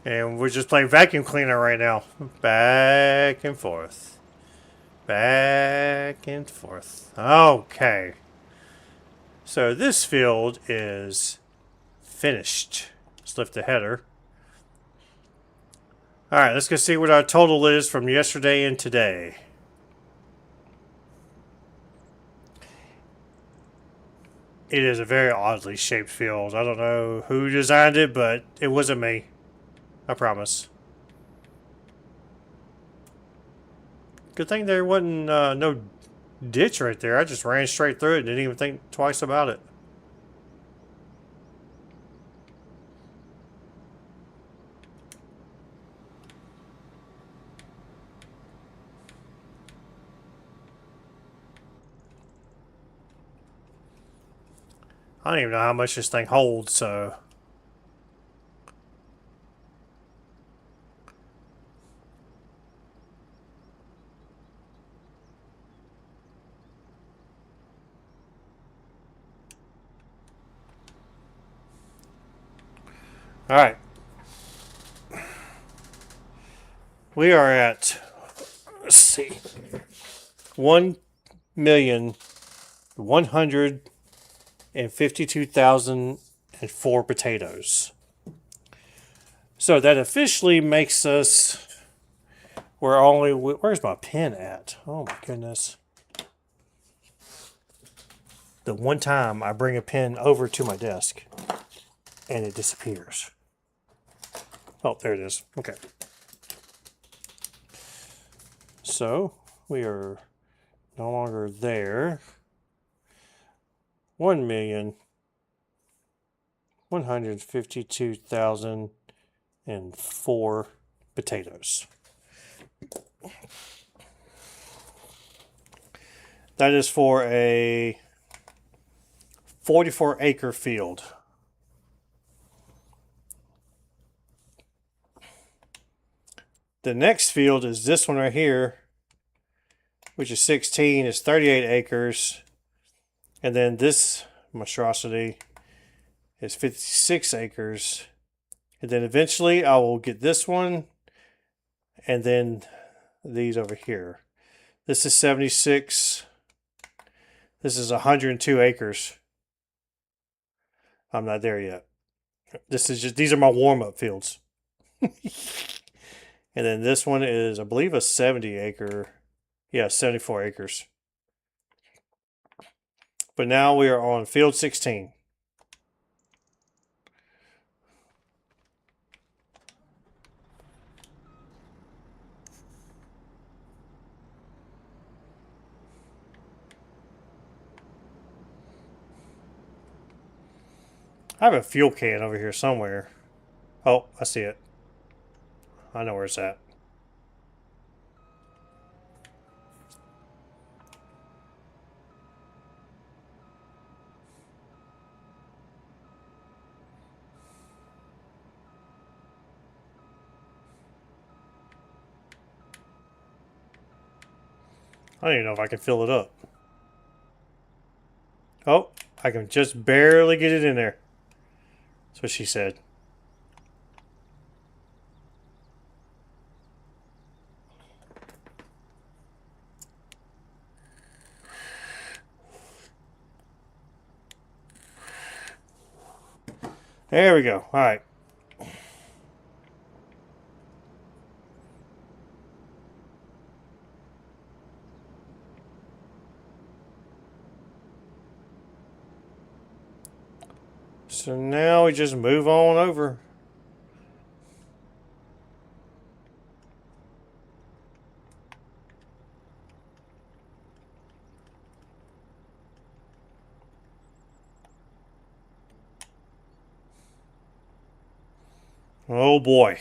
And we're just playing vacuum cleaner right now. Back and forth. Back and forth. Okay. So this field is finished. Let's lift the header. Alright, let's go see what our total is from yesterday and today. It is a very oddly shaped field. I don't know who designed it, but it wasn't me. I promise. Good thing there wasn't no ditch right there. I just ran straight through it and didn't even think twice about it. I don't even know how much this thing holds, so... Alright. We are at... Let's see. 1,152,004 potatoes. So that officially makes us... We're only... Where's my pen at? Oh my goodness. The one time I bring a pen over to my desk and it disappears. Oh, there it is. Okay. So we are no longer there. 1,152,004 potatoes. That is for a 44-acre field. The next field is this one right here, which is 16. It's 38 acres. And then this monstrosity is 56 acres. And then eventually I will get this one and then these over here. This is 76. This is 102 acres. I'm not there yet. This is just, these are my warm-up fields. And then this one is, I believe, a 70 acre. Yeah, 74 acres. But now we are on field 16. I have a fuel can over here somewhere. Oh, I see it. I know where it's at. I don't even know if I can fill it up. Oh, I can just barely get it in there. That's what she said. There we go. All right. So now we just move on over. Oh boy.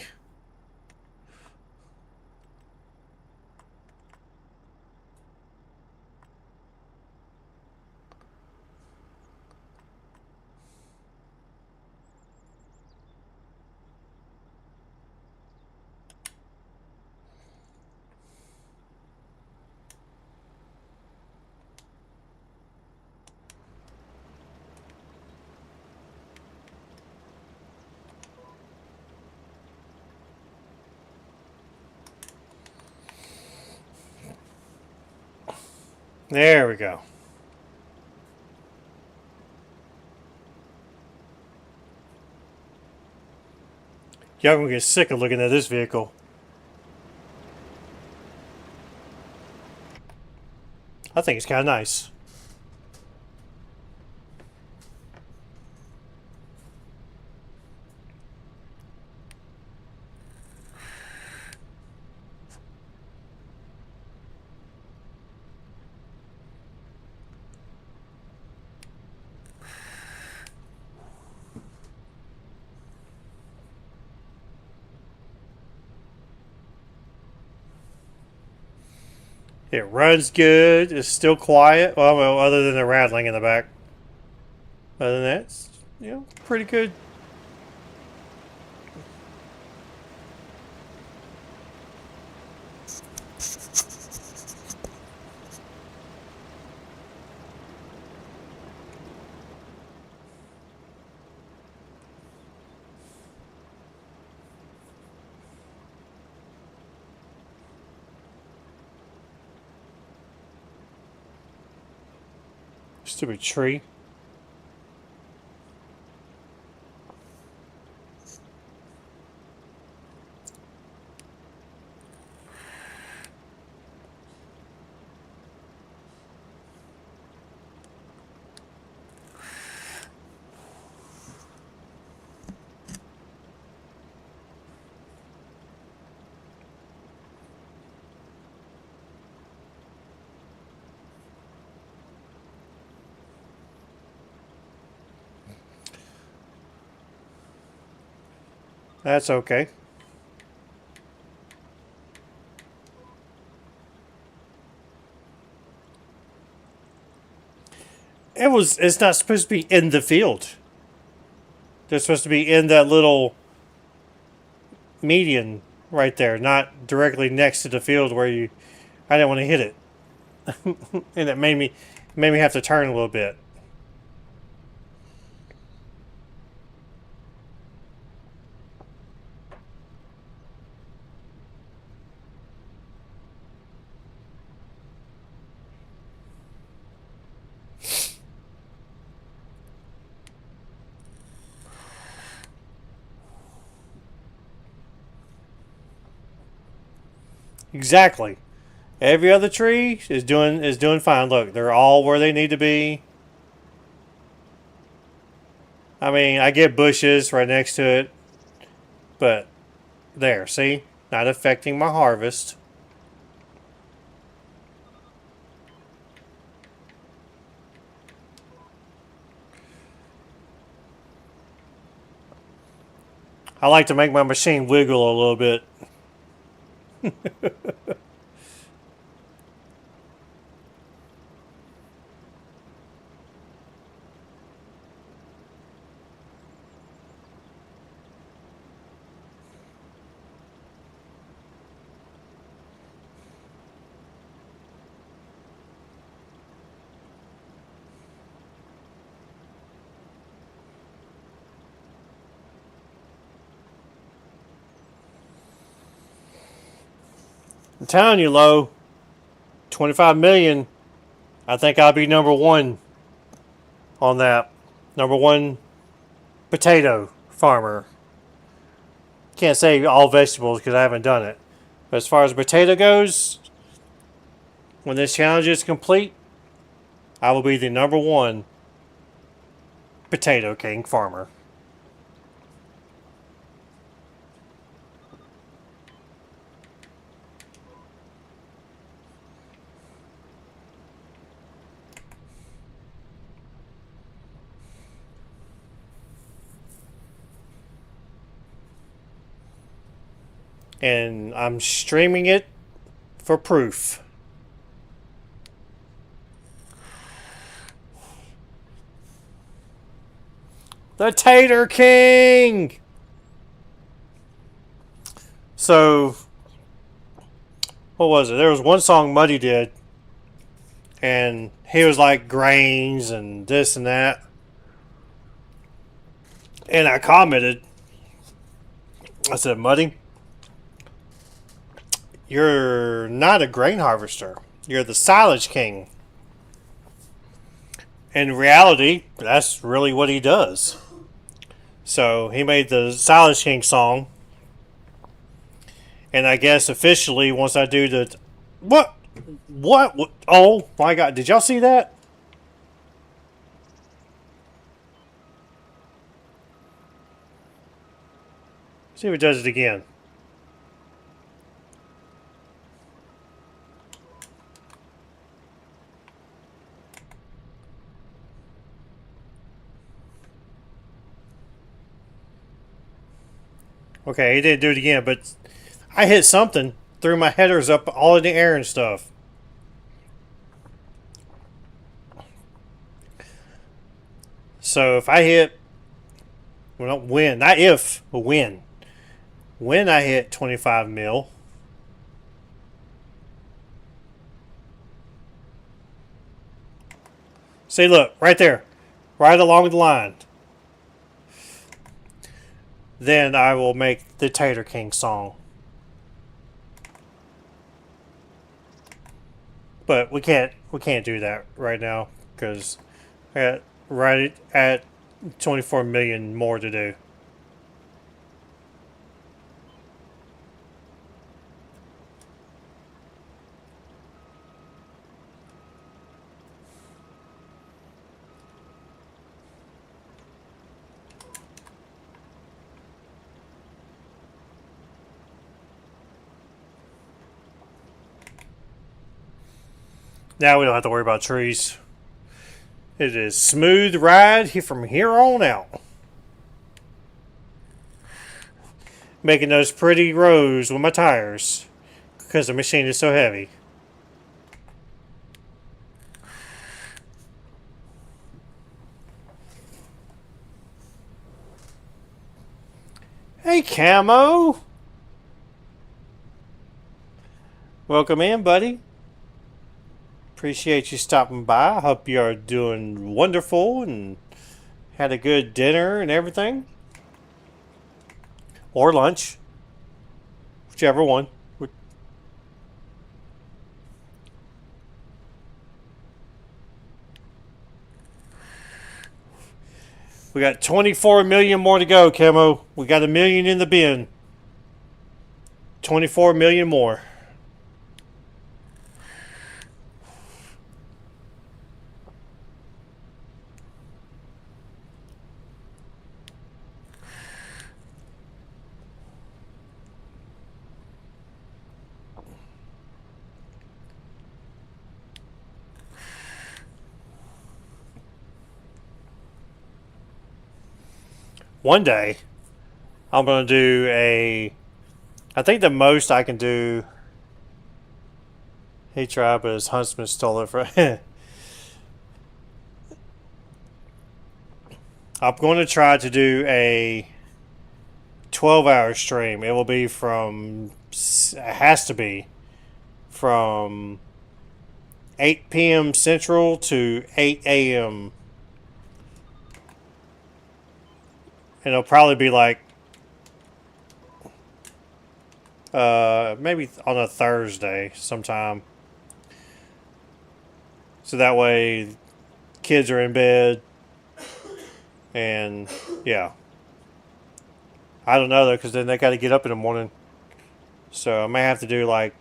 There we go. Y'all gonna get sick of looking at this vehicle. I think it's kind of nice. It runs good. It's still quiet. Well, other than the rattling in the back. Other than that, it's, pretty good. Stupid tree. That's okay. It's not supposed to be in the field. They're supposed to be in that little median right there, not directly next to the field where I didn't want to hit it. And it made me have to turn a little bit. Exactly. Every other tree is doing fine. Look, they're all where they need to be. I mean, I get bushes right next to it, but there, see? Not affecting my harvest. I like to make my machine wiggle a little bit. I'm telling you, Lo, 25 million. I think I'll be number one on that. Number one potato farmer. Can't say all vegetables because I haven't done it. But as far as potato goes, when this challenge is complete, I will be the number one potato king farmer. And I'm streaming it for proof. The Tater King! So, what was it? There was one song Muddy did, and he was like grains and this and that. And I commented, I said, Muddy, you're not a grain harvester. You're the silage king. In reality, that's really what he does. So he made the Silage King song. And I guess officially, once I do the... What? Oh, my God. Did y'all see that? See if it does it again. Okay, he didn't do it again, but I hit something, threw my headers up all in the air and stuff. So if I hit, well, when, not if, but when. When I hit 25 mil, see, look, right there, right along the line. Then I will make the Tater King song. But we can't do that right now because right at 24 million more to do. Now we don't have to worry about trees. It is smooth ride from here on out. Making those pretty rows with my tires because the machine is so heavy. Hey, Camo. Welcome in, buddy. Appreciate you stopping by. I hope you are doing wonderful and had a good dinner and everything. Or lunch. Whichever one. We got 24 million more to go, Camo. We got 1 million in the bin. 24 million more. One day, I'm going to do I think the most I can do. He tried, but his huntsman stole it from. I'm going to try to do a 12-hour stream. It will be it has to be from 8 p.m. Central to 8 a.m. And it'll probably be like maybe on a Thursday sometime. So that way kids are in bed. And yeah. I don't know though, because then they got to get up in the morning. So I may have to do like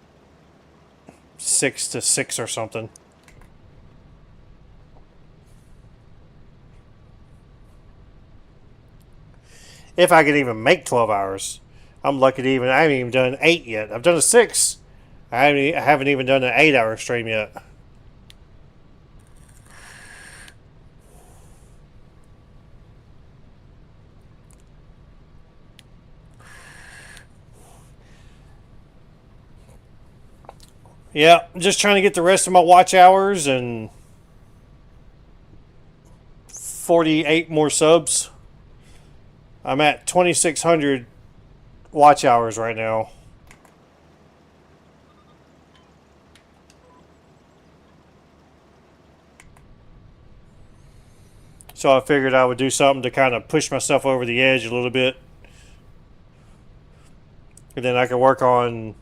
6 to 6 or something. If I could even make 12 hours. I'm lucky to I haven't even done 8 yet. I've done a 6. I haven't even done an 8-hour stream yet. Yeah, just trying to get the rest of my watch hours and 48 more subs. I'm at 2,600 watch hours right now. So I figured I would do something to kind of push myself over the edge a little bit. And then I can work on,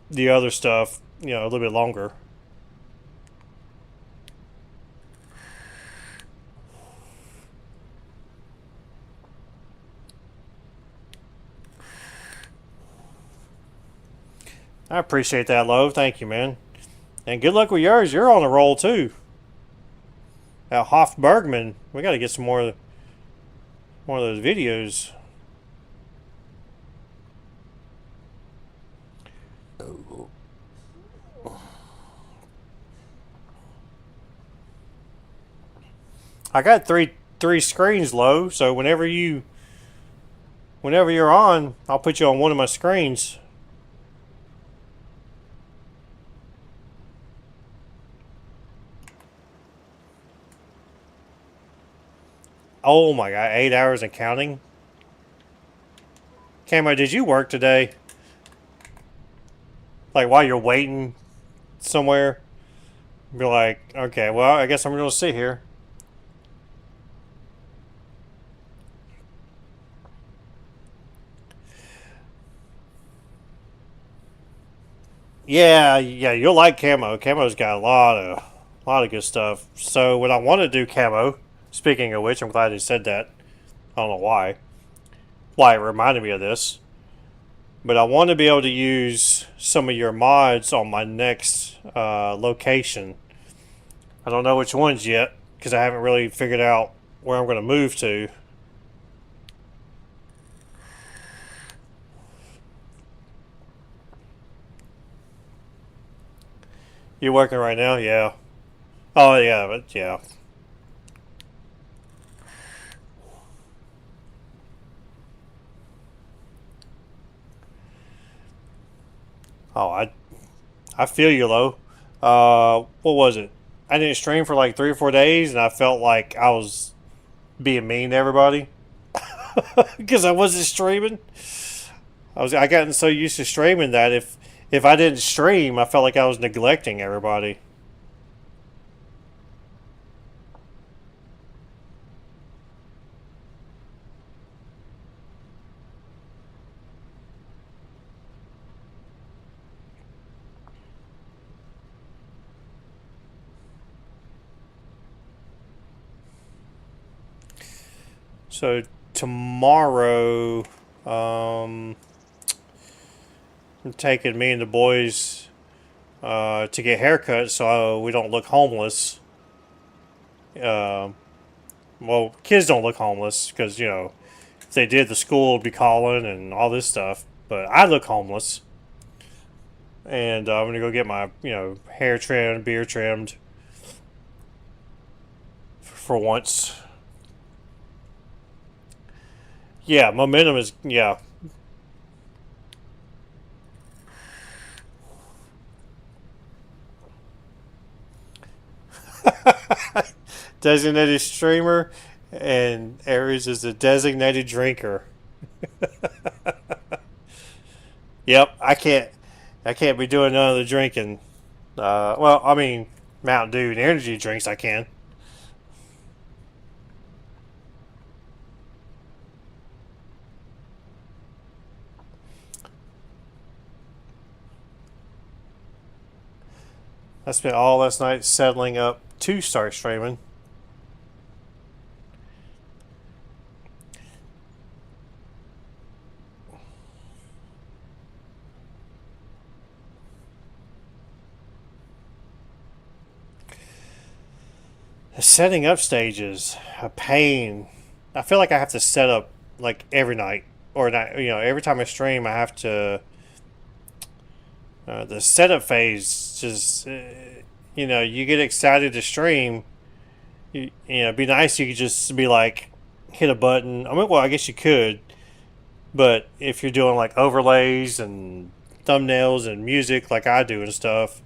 the other stuff, a little bit longer. I appreciate that, Lo. Thank you, man. And good luck with yours. You're on a roll, too. Hoff Bergman. We got to get some more of those videos. I got three screens, Lo. So whenever you're on, I'll put you on one of my screens. Oh my god, 8 hours and counting? Camo, did you work today? Like while you're waiting somewhere? Be like, okay, well, I guess I'm going to sit here. Yeah, you'll like Camo. Camo's got a lot of good stuff. So when I want to do Camo, speaking of which, I'm glad he said that. I don't know why it reminded me of this. But I want to be able to use some of your mods on my next location. I don't know which ones yet, because I haven't really figured out where I'm going to move to. You working right now? Yeah. Oh, yeah, but yeah. Oh, I feel you, Lo. What was it? I didn't stream for like 3 or 4 days, and I felt like I was being mean to everybody because I wasn't streaming. I gotten so used to streaming that if I didn't stream, I felt like I was neglecting everybody. So tomorrow, I'm taking me and the boys to get haircuts so we don't look homeless. Well, kids don't look homeless because, if they did, the school would be calling and all this stuff. But I look homeless. And I'm going to go get my, hair trimmed, beard trimmed for once. Yeah, momentum is, yeah. Designated streamer, and Aries is the designated drinker. Yep, I can't be doing none of the drinking. Well, I mean, Mountain Dew and energy drinks I can. I spent all last night settling up to start streaming. Setting up stages, a pain. I feel like I have to set up like every night, or not. Every time I stream, I have to. The setup phase just, you get excited to stream. It'd be nice you could just be like, hit a button. I mean, well, I guess you could, but if you're doing like overlays and thumbnails and music like I do and stuff,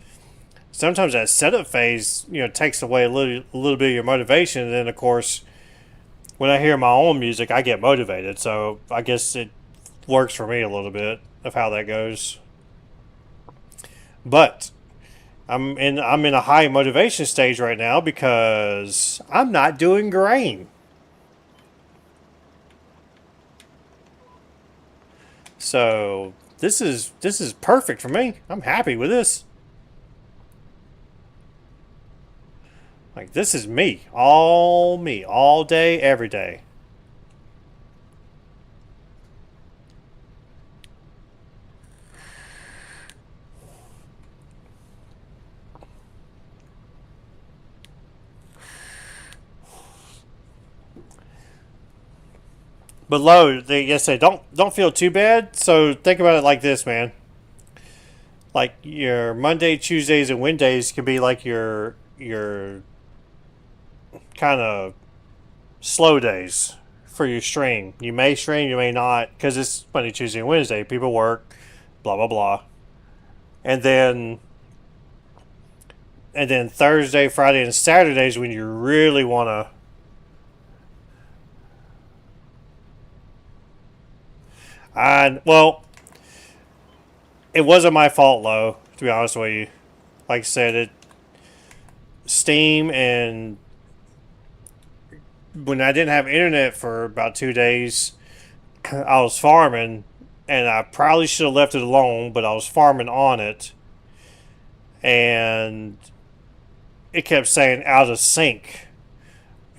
sometimes that setup phase, takes away a little bit of your motivation. And then, of course, when I hear my own music, I get motivated. So I guess it works for me a little bit of how that goes. But I'm in a high motivation stage right now because I'm not doing grain. So this is perfect for me. I'm happy with this. Like, this is me, all day, every day. But low, they say don't feel too bad. So think about it like this, man. Like your Monday, Tuesdays, and Wednesdays can be like your kind of slow days for your stream. You may stream, you may not, because it's Monday, Tuesday, and Wednesday. People work, blah blah blah, and then Thursday, Friday, and Saturdays when you really want to. I well, it wasn't my fault, though. To be honest with you, like I said, it Steam and when I didn't have internet for about 2 days, I was farming, and I probably should have left it alone, but I was farming on it, and it kept saying out of sync,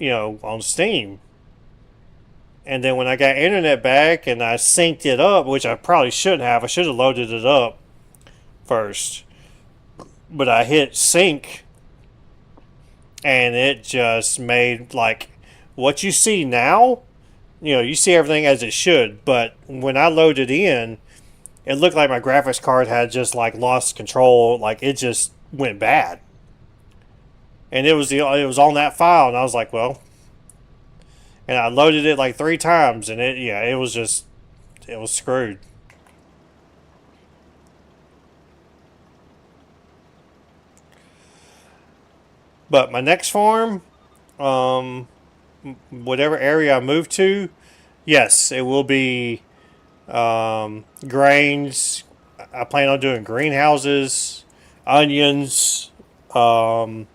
on Steam. And then when I got internet back and I synced it up, which I probably shouldn't have, I should have loaded it up first. But I hit sync, and it just made like what you see now. You see everything as it should, but when I loaded in, it looked like my graphics card had just like lost control. Like, it just went bad, and it was on that file, and I was like, well, and I loaded it like 3 times, and it was just, it was screwed. But my next farm, um, whatever area I move to, yes, it will be grains. I plan on doing greenhouses, onions, um,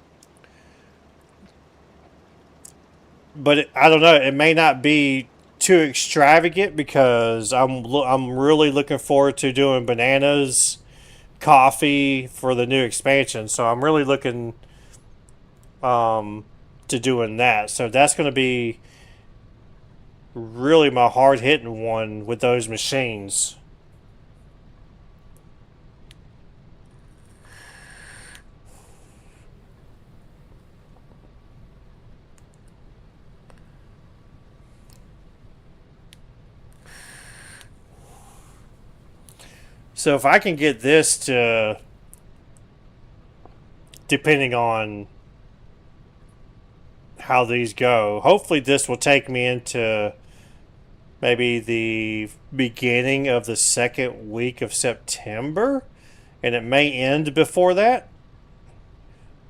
but I don't know. It may not be too extravagant because I'm really looking forward to doing bananas, coffee for the new expansion. So I'm really looking to doing that. So that's going to be really my hard hitting one with those machines. So if I can get this to, depending on how these go, hopefully this will take me into maybe the beginning of the second week of September, and it may end before that.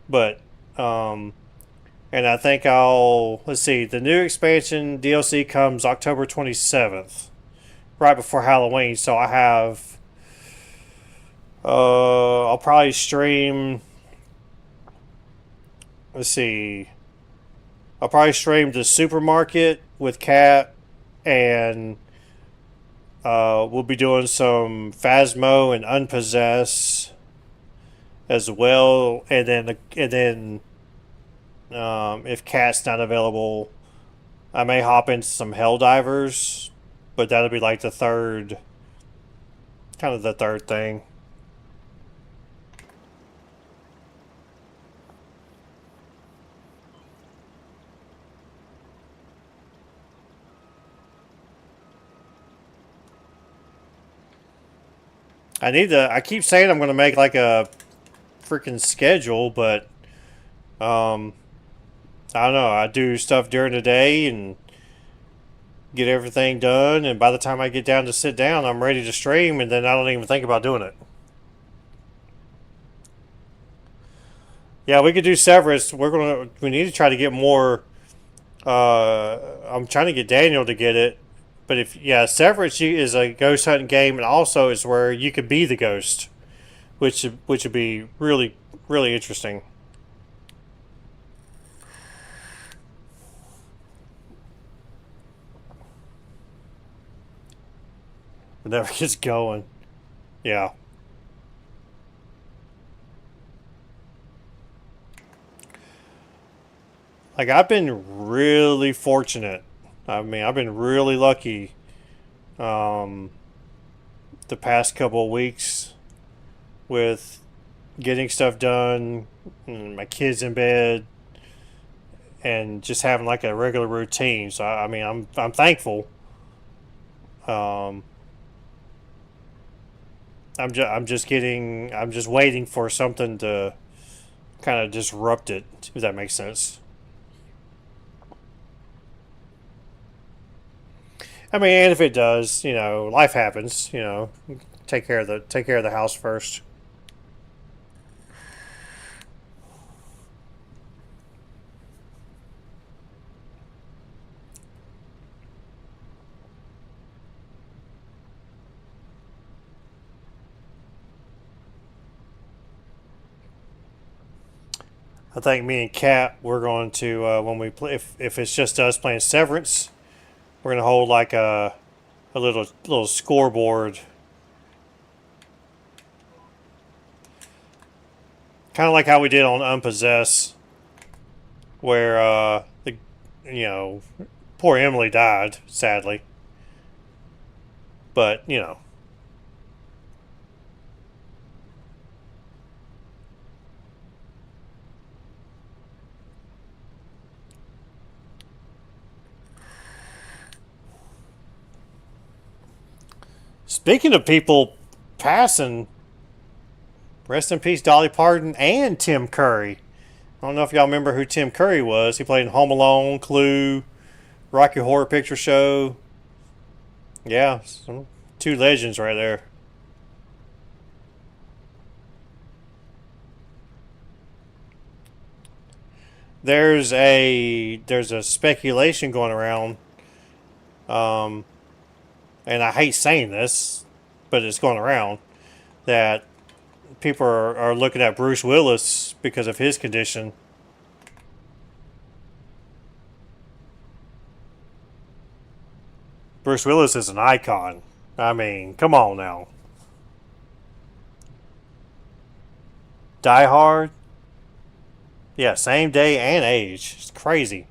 But and I think let's see, the new expansion DLC comes October 27th, right before Halloween. So I have I'll probably stream. Let's see. I'll probably stream the supermarket with Kat, and we'll be doing some Phasmo and Unpossess as well, and then if Cat's not available, I may hop into some Helldivers, but that'll be like kind of the third thing. I keep saying I'm going to make like a freaking schedule, but um, I don't know. I do stuff during the day and get everything done, and by the time I get down to sit down, I'm ready to stream, and then I don't even think about doing it. Yeah, we could do Severus. We need to try to get more. I'm trying to get Daniel to get it, but Severus is a ghost hunting game, and also is where you could be the ghost, which would be really really interesting. It never gets going. Yeah. Like, I've been really fortunate. I mean, I've been really lucky um, the past couple of weeks with getting stuff done, and my kids in bed, and just having like a regular routine. So I mean, I'm thankful. Um, I'm just waiting for something to kind of disrupt it, if that makes sense. I mean, and if it does, life happens. Take care of the house first. I think me and Kat, we're going to when we play, if it's just us playing Severance, we're gonna hold like a little scoreboard, kind of like how we did on Unpossess, where the you know poor Emily died sadly, but speaking of people passing, rest in peace Dolly Parton and Tim Curry. I don't know if y'all remember who Tim Curry was. He played in Home Alone, Clue, Rocky Horror Picture Show. Yeah, two legends right there. There's a speculation going around, um, and I hate saying this, but it's going around that people are looking at Bruce Willis because of his condition. Bruce Willis is an icon. I mean, come on now. Die Hard. Yeah, same day and age. It's crazy.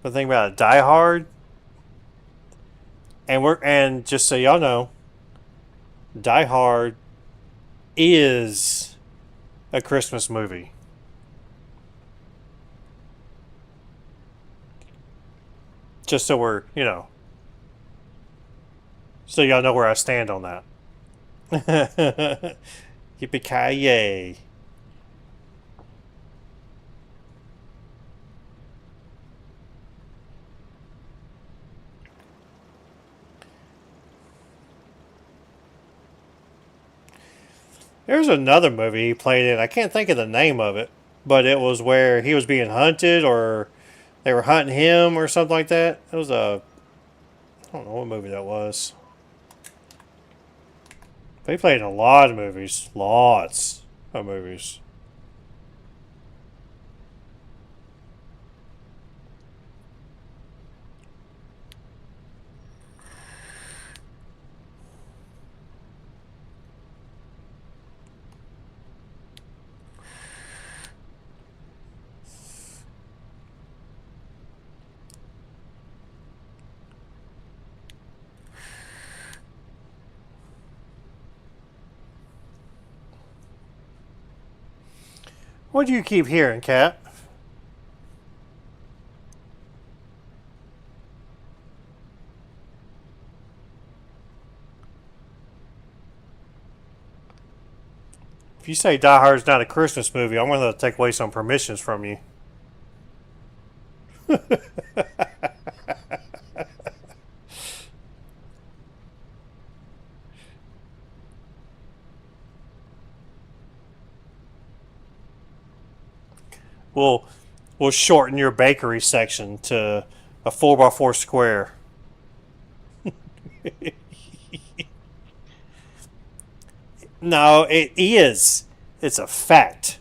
But think about it, Die Hard, and just so y'all know, Die Hard is a Christmas movie. Just so so y'all know where I stand on that. Yippee ki yay! There's another movie he played in. I can't think of the name of it, but it was where he was being hunted, or they were hunting him, or something like that. It was a, I don't know what movie that was. But he played in a lot of movies, lots of movies. What do you keep hearing, Cat? If you say Die Hard's not a Christmas movie, I'm going to take away some permissions from you. We'll we'll shorten your bakery section to a 4x4 square. No, it is. It's a fact.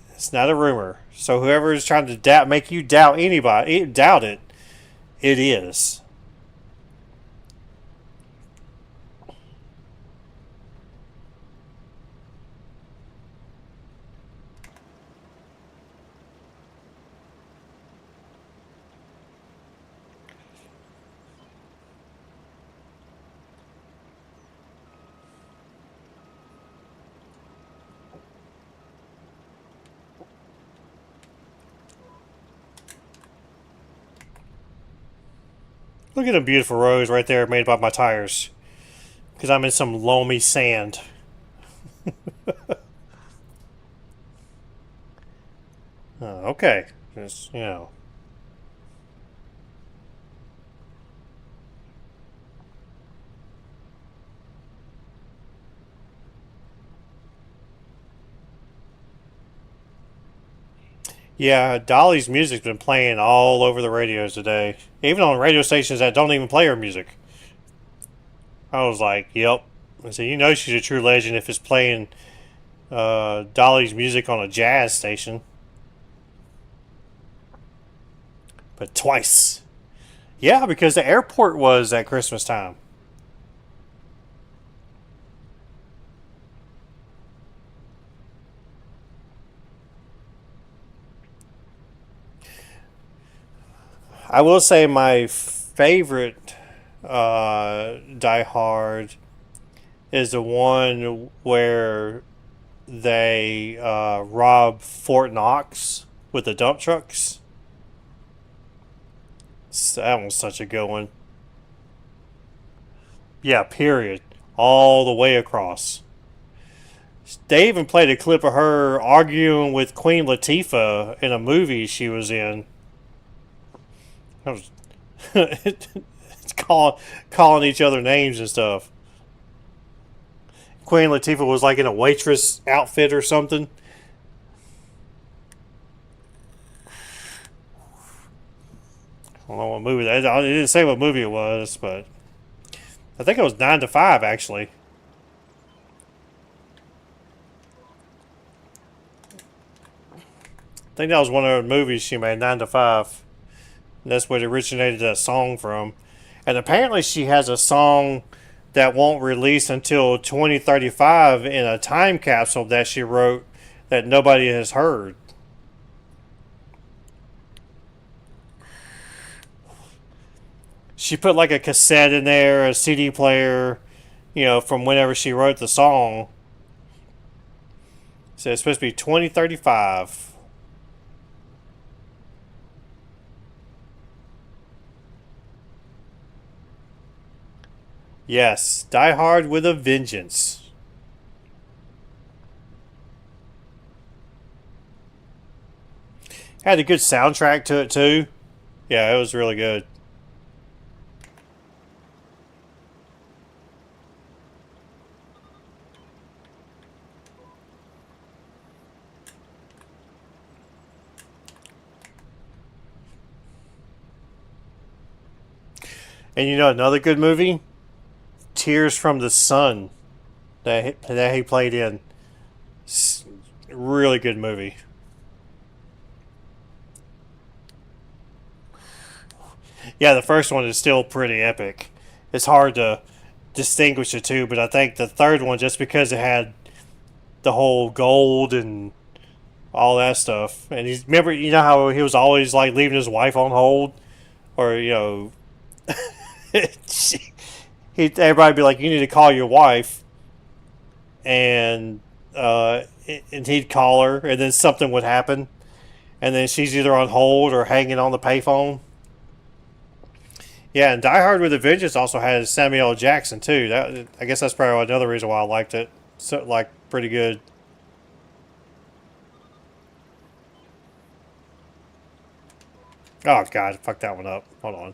It's not a rumor. So whoever is trying to make you doubt anybody, doubt it, it is. Look at the beautiful roads right there made by my tires. Because I'm in some loamy sand. Okay. Just, you know. Yeah, Dolly's music's been playing all over the radios today. Even on radio stations that don't even play her music. I was like, yep. I said, you know she's a true legend if it's playing Dolly's music on a jazz station. But twice. Yeah, because the airport was at Christmas time. I will say my favorite Die Hard is the one where they rob Fort Knox with the dump trucks. That one's such a good one. Yeah, period. All the way across. They even played a clip of her arguing with Queen Latifah in a movie she was in. That was it's calling each other names and stuff. Queen Latifah was like in a waitress outfit or something. I don't know what movie that is. It didn't say what movie it was, but I think it was 9 to 5 actually. I think that was one of the movies she made, 9 to 5. And that's where it originated that song from. And apparently she has a song that won't release until 2035 in a time capsule that she wrote that nobody has heard. She put like a cassette in there, a CD player, you know, from whenever she wrote the song. So it's supposed to be 2035. Yes, Die Hard with a Vengeance. Had a good soundtrack to it too. Yeah, it was really good. And you know another good movie? Tears from the Sun that he played in. Really good movie. Yeah, the first one is still pretty epic. It's hard to distinguish the two, but I think the third one, just because it had the whole gold and all that stuff, and he's remember you know how he was always like leaving his wife on hold, or you know, everybody be like, you need to call your wife, and and he'd call her, and then something would happen, and then she's either on hold or hanging on the payphone. Yeah, and Die Hard with a Vengeance also has Samuel L. Jackson too. That I guess that's probably another reason why I liked it. So like pretty good. Oh god, fuck that one up. Hold on.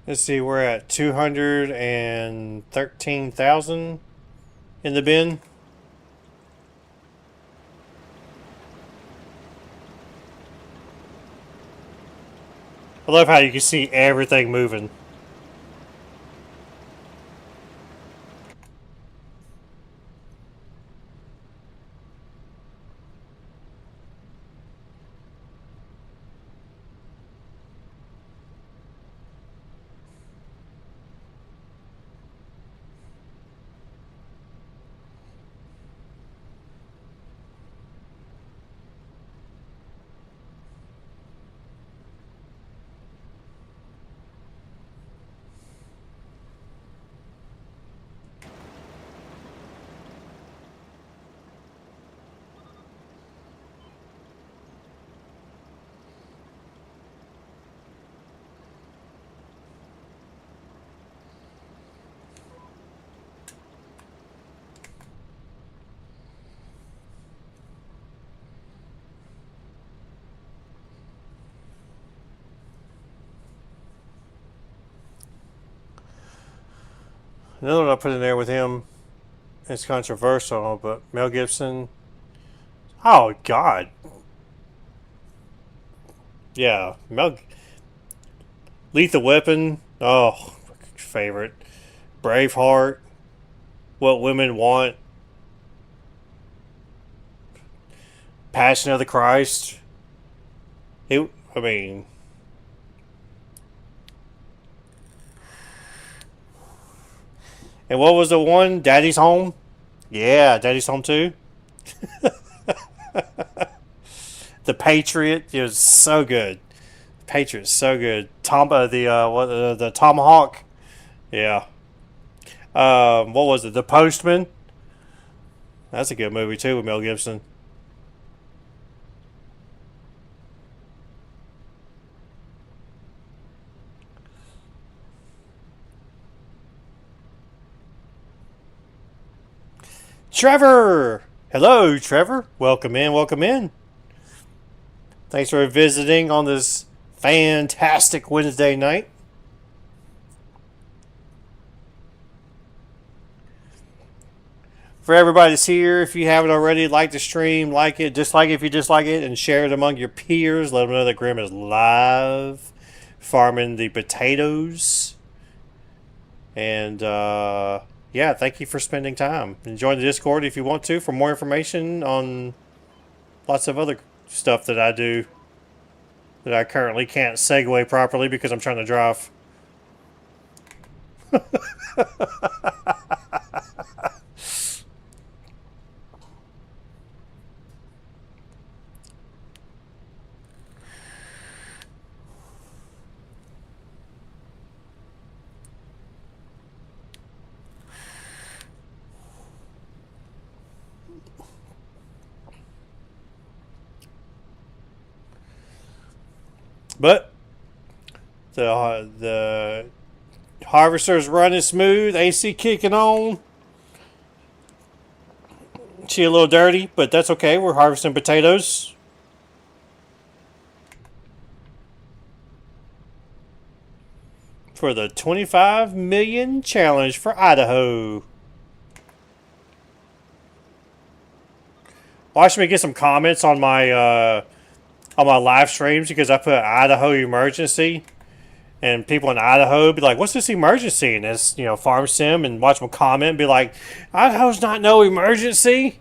Let's see, we're at 213,000 in the bin. I love how you can see everything moving. Another one I put in there with him, it's controversial, but Mel Gibson. Oh God, yeah, Lethal Weapon. Oh, favorite. Braveheart. What Women Want. Passion of the Christ. I mean, and what was the one? Daddy's Home. Yeah, Daddy's Home too. The Patriot. It was so good. Patriot's so good. The Tomahawk. Yeah. What was it? The Postman. That's a good movie too with Mel Gibson. Trevor! Hello, Trevor. Welcome in, welcome in. Thanks for visiting on this fantastic Wednesday night. For everybody that's here, if you haven't already, like the stream, like it, dislike it if you dislike it, and share it among your peers. Let them know that Grim is live farming the potatoes. And, yeah, thank you for spending time. And join the Discord if you want to for more information on lots of other stuff that I do that I currently can't segue properly because I'm trying to drive. But the harvester's running smooth, AC kicking on. She a little dirty, but that's okay. We're harvesting potatoes. For the 25 million challenge for Idaho. Watch me get some comments on my live streams because I put Idaho emergency, and people in Idaho be like, "What's this emergency?" And it's farm sim, and watch them comment and be like, "Idaho's not no emergency."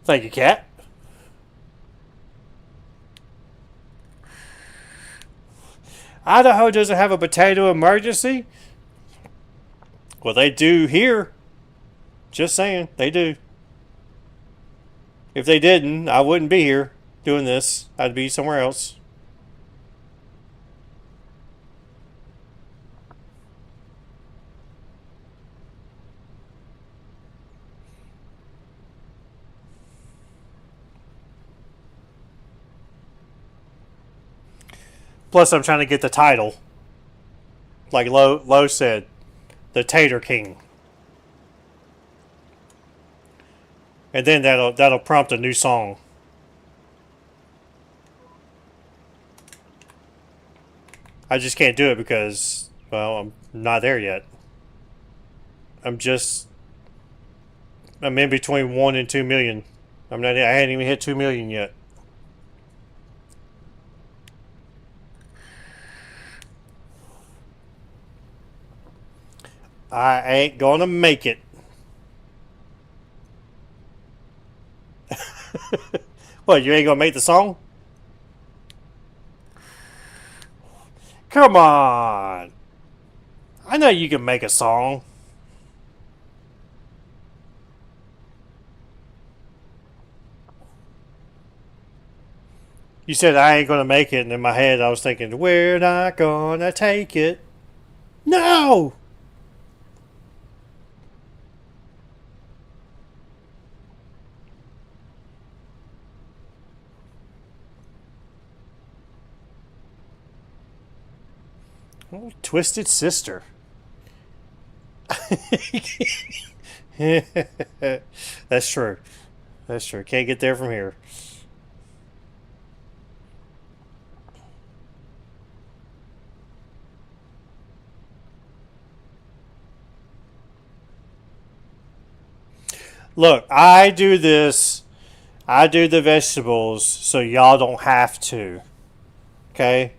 Thank you, Cat. Idaho doesn't have a potato emergency. Well, they do here. Just saying, they do. If they didn't, I wouldn't be here doing this. I'd be somewhere else. Plus, I'm trying to get the title. Like Lowe said, the Tater King. And then that'll prompt a new song. I just can't do it because, well, I'm not there yet. I'm in between 1 and 2 million. I hadn't even hit 2 million yet. I ain't gonna make it. What, you ain't gonna make the song? Come on. I know you can make a song. You said I ain't gonna make it, and in my head I was thinking, we're not gonna take it. No! Oh, Twisted Sister. That's true. That's true. Can't get there from here. Look, I do this. I do the vegetables so y'all don't have to. Okay?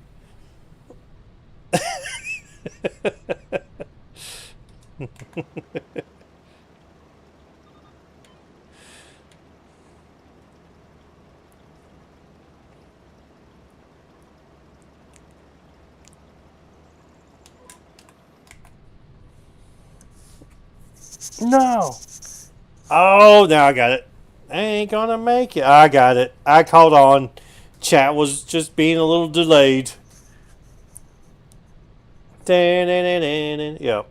No. Oh, now I got it. I ain't gonna make it. I got it. I caught on. Chat was just being a little delayed. Yep.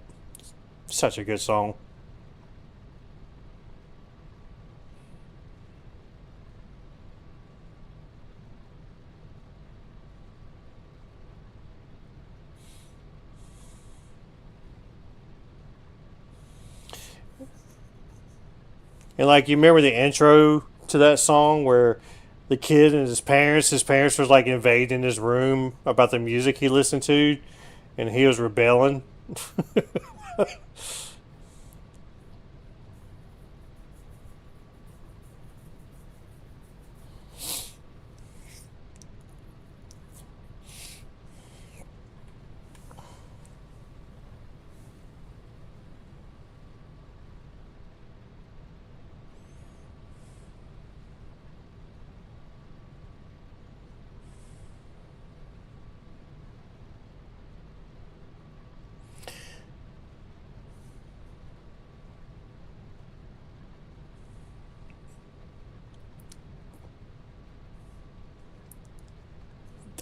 Such a good song. And like you remember the intro to that song where the kid and his parents was like invading his room about the music he listened to and he was rebelling.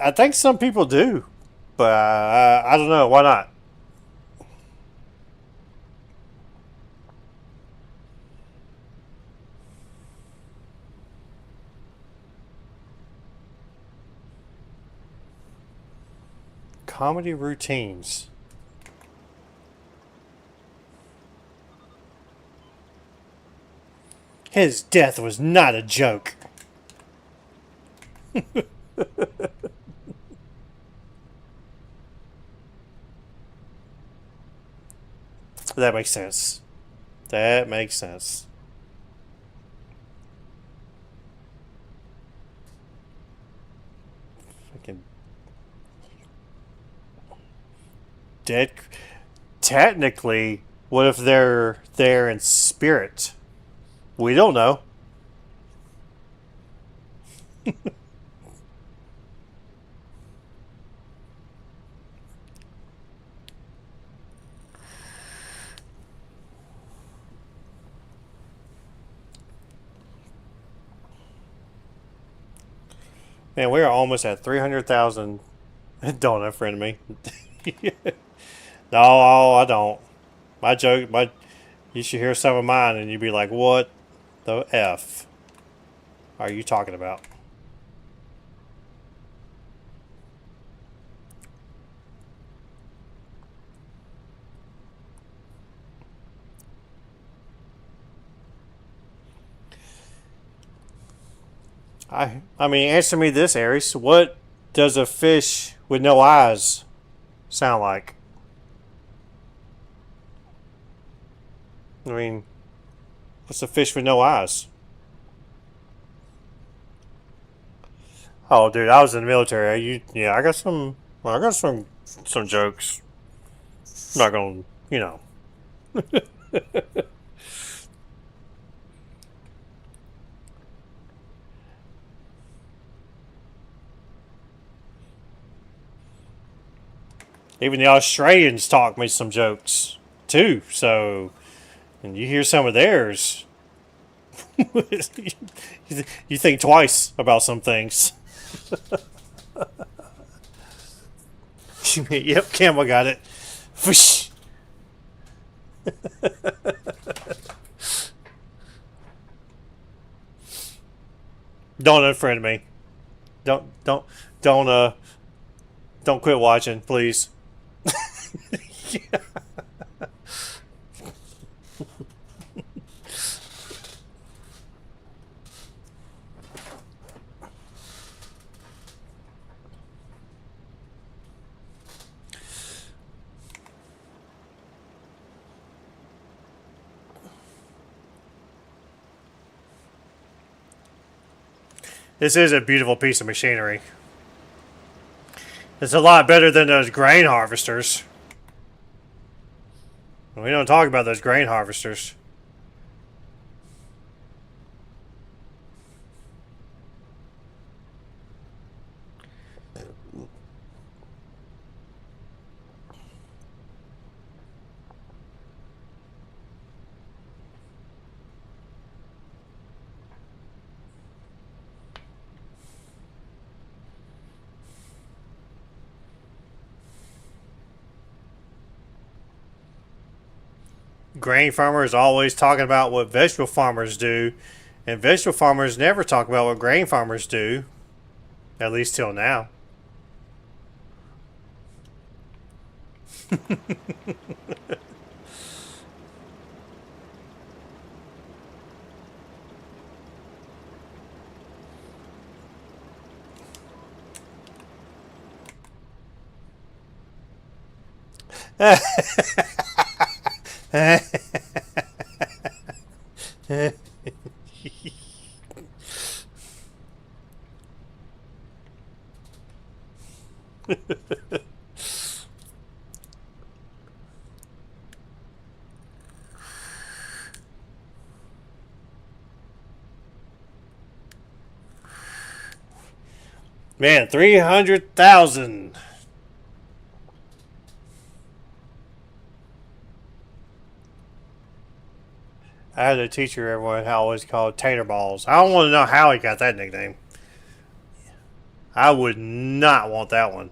I think some people do, but I don't know. Why not? comedy routines. His death was not a joke. That makes sense. That makes sense. Fucking dead. Technically, what if they're there in spirit? We don't know. Man, we are almost at 300,000. Don't unfriend me. No, I don't. My joke, you should hear some of mine and you'd be like, what the F are you talking about? I mean, answer me this, Aries. What does a fish with no eyes sound like? I mean, what's a fish with no eyes? Oh, dude, I was in the military. Yeah, I got some. Well, I got some jokes. I'm not gonna, you know. Even the Australians taught me some jokes too. So, and you hear some of theirs, you think twice about some things. Yep, Campbell got it. Whoosh. Don't unfriend me. Don't don't don't don't quit watching, please. This is a beautiful piece of machinery. It's a lot better than those grain harvesters. We don't talk about those grain harvesters. Grain farmers always talking about what vegetable farmers do, and vegetable farmers never talk about what grain farmers do, at least till now. Man, 300,000. I had a teacher everyone always called tater balls. I don't want to know how he got that nickname. I would not want that one.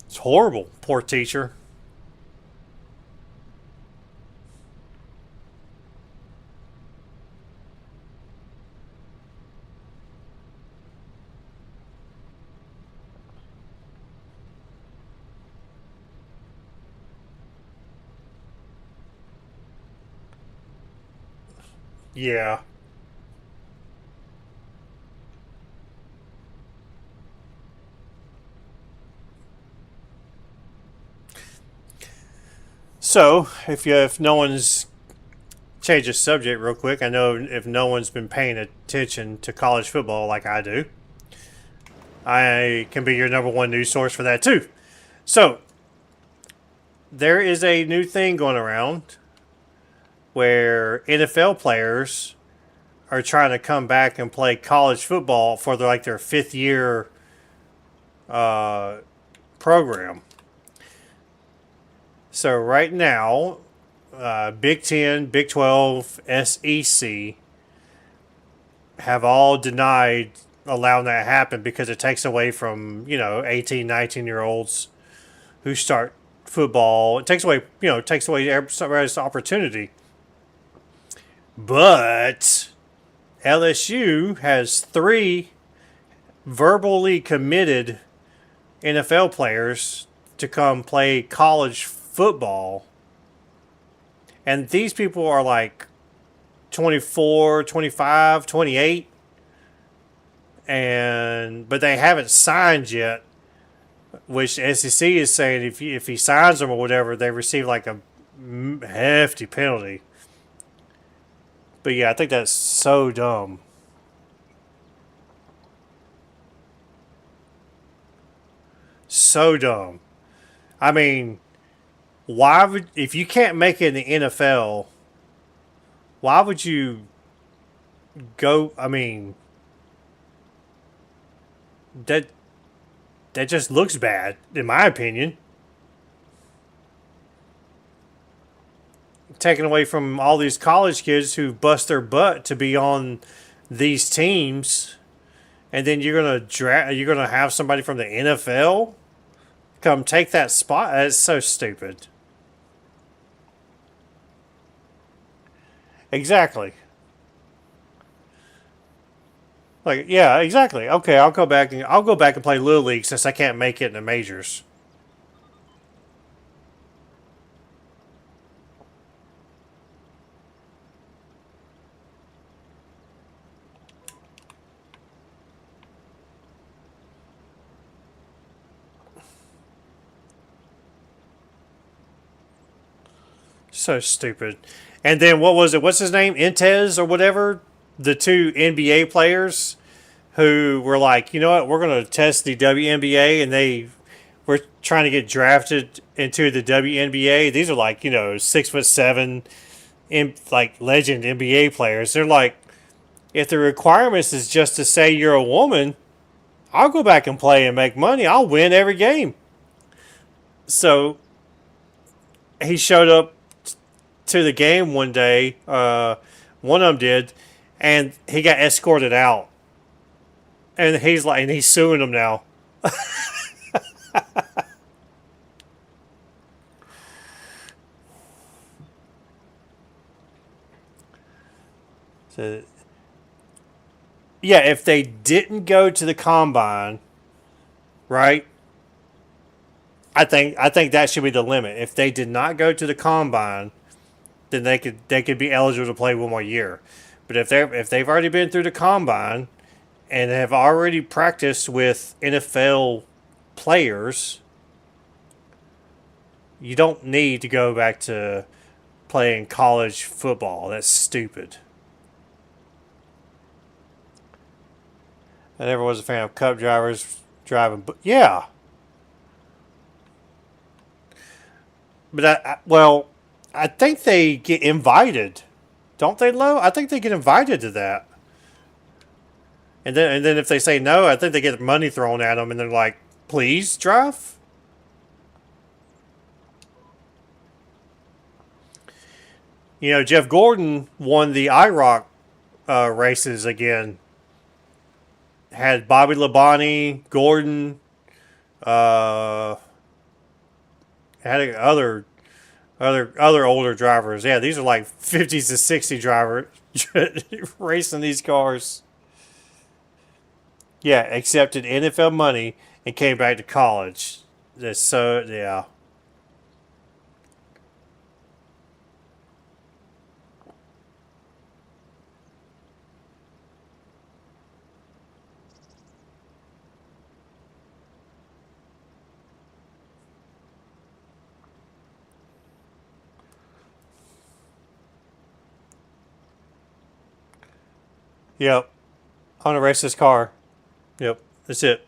It's horrible. Poor teacher. Yeah. So, if no one's change the subject real quick, I know if no one's been paying attention to college football like I do, I can be your number one news source for that too. So, there is a new thing going around where NFL players are trying to come back and play college football for their fifth year uh, program. So right now, Big Ten, Big 12, SEC have all denied allowing that to happen because it takes away from 18, 19 year olds who start football. It takes away everybody's opportunity. But LSU has three verbally committed NFL players to come play college football. And these people are like 24, 25, 28. But they haven't signed yet, which SEC is saying if he signs them or whatever, they receive like a hefty penalty. But yeah, I think that's so dumb. So dumb. I mean, why would if you can't make it in the NFL, why would you go? I mean, that that just looks bad, in my opinion. Taken away from all these college kids who bust their butt to be on these teams, and then you're gonna have somebody from the NFL come take that spot. That's so stupid. Exactly. Like, yeah, exactly. Okay, I'll go back and play Little League since I can't make it in the majors. So stupid. And then what was it? What's his name? Intez or whatever? The two NBA players who were like, you know what, we're going to test the WNBA, and they were trying to get drafted into the WNBA. These are like, 6'7", like legend NBA players. They're like, if the requirements is just to say you're a woman, I'll go back and play and make money. I'll win every game. So he showed up to the game one day. One of them did, and he got escorted out. And he's suing them now. So, yeah, if they didn't go to the combine, right? I think that should be the limit. If they did not go to the combine, then they could be eligible to play one more year. But if they've already been through the combine and have already practiced with NFL players, you don't need to go back to playing college football. That's stupid. I never was a fan of Cup drivers driving, but yeah. But I think they get invited, don't they, Lo? I think they get invited to that. And then if they say no, I think they get money thrown at them, and they're like, "Please drive." Jeff Gordon won the IROC races again. Had Bobby Labonte, Gordon, uh, had other older drivers. Yeah, these are like 50s to 60 drivers racing these cars. Yeah, accepted NFL money and came back to college. That's so yeah. Yep. I want to race this car. Yep. That's it.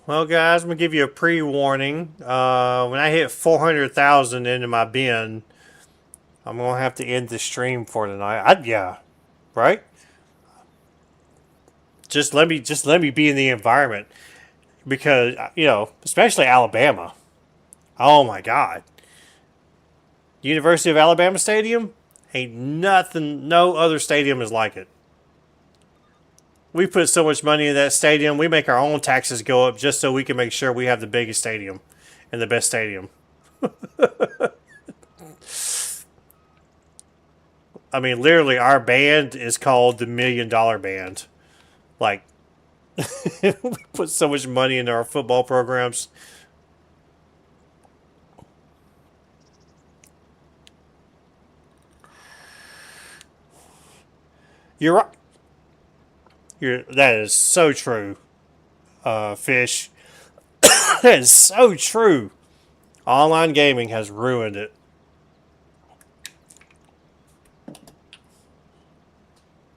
Well, guys, I'm gonna give you a pre-warning. When I hit 400,000 into my bin, I'm gonna have to end the stream for tonight. Yeah, right. Just let me be in the environment because especially Alabama. Oh my God, University of Alabama Stadium ain't nothing. No other stadium is like it. We put so much money in that stadium. We make our own taxes go up just so we can make sure we have the biggest stadium and the best stadium. I mean, literally, our band is called the $1 Million Band. Like, we put so much money into our football programs. You're right. That is so true, Fish. That is so true. Online gaming has ruined it.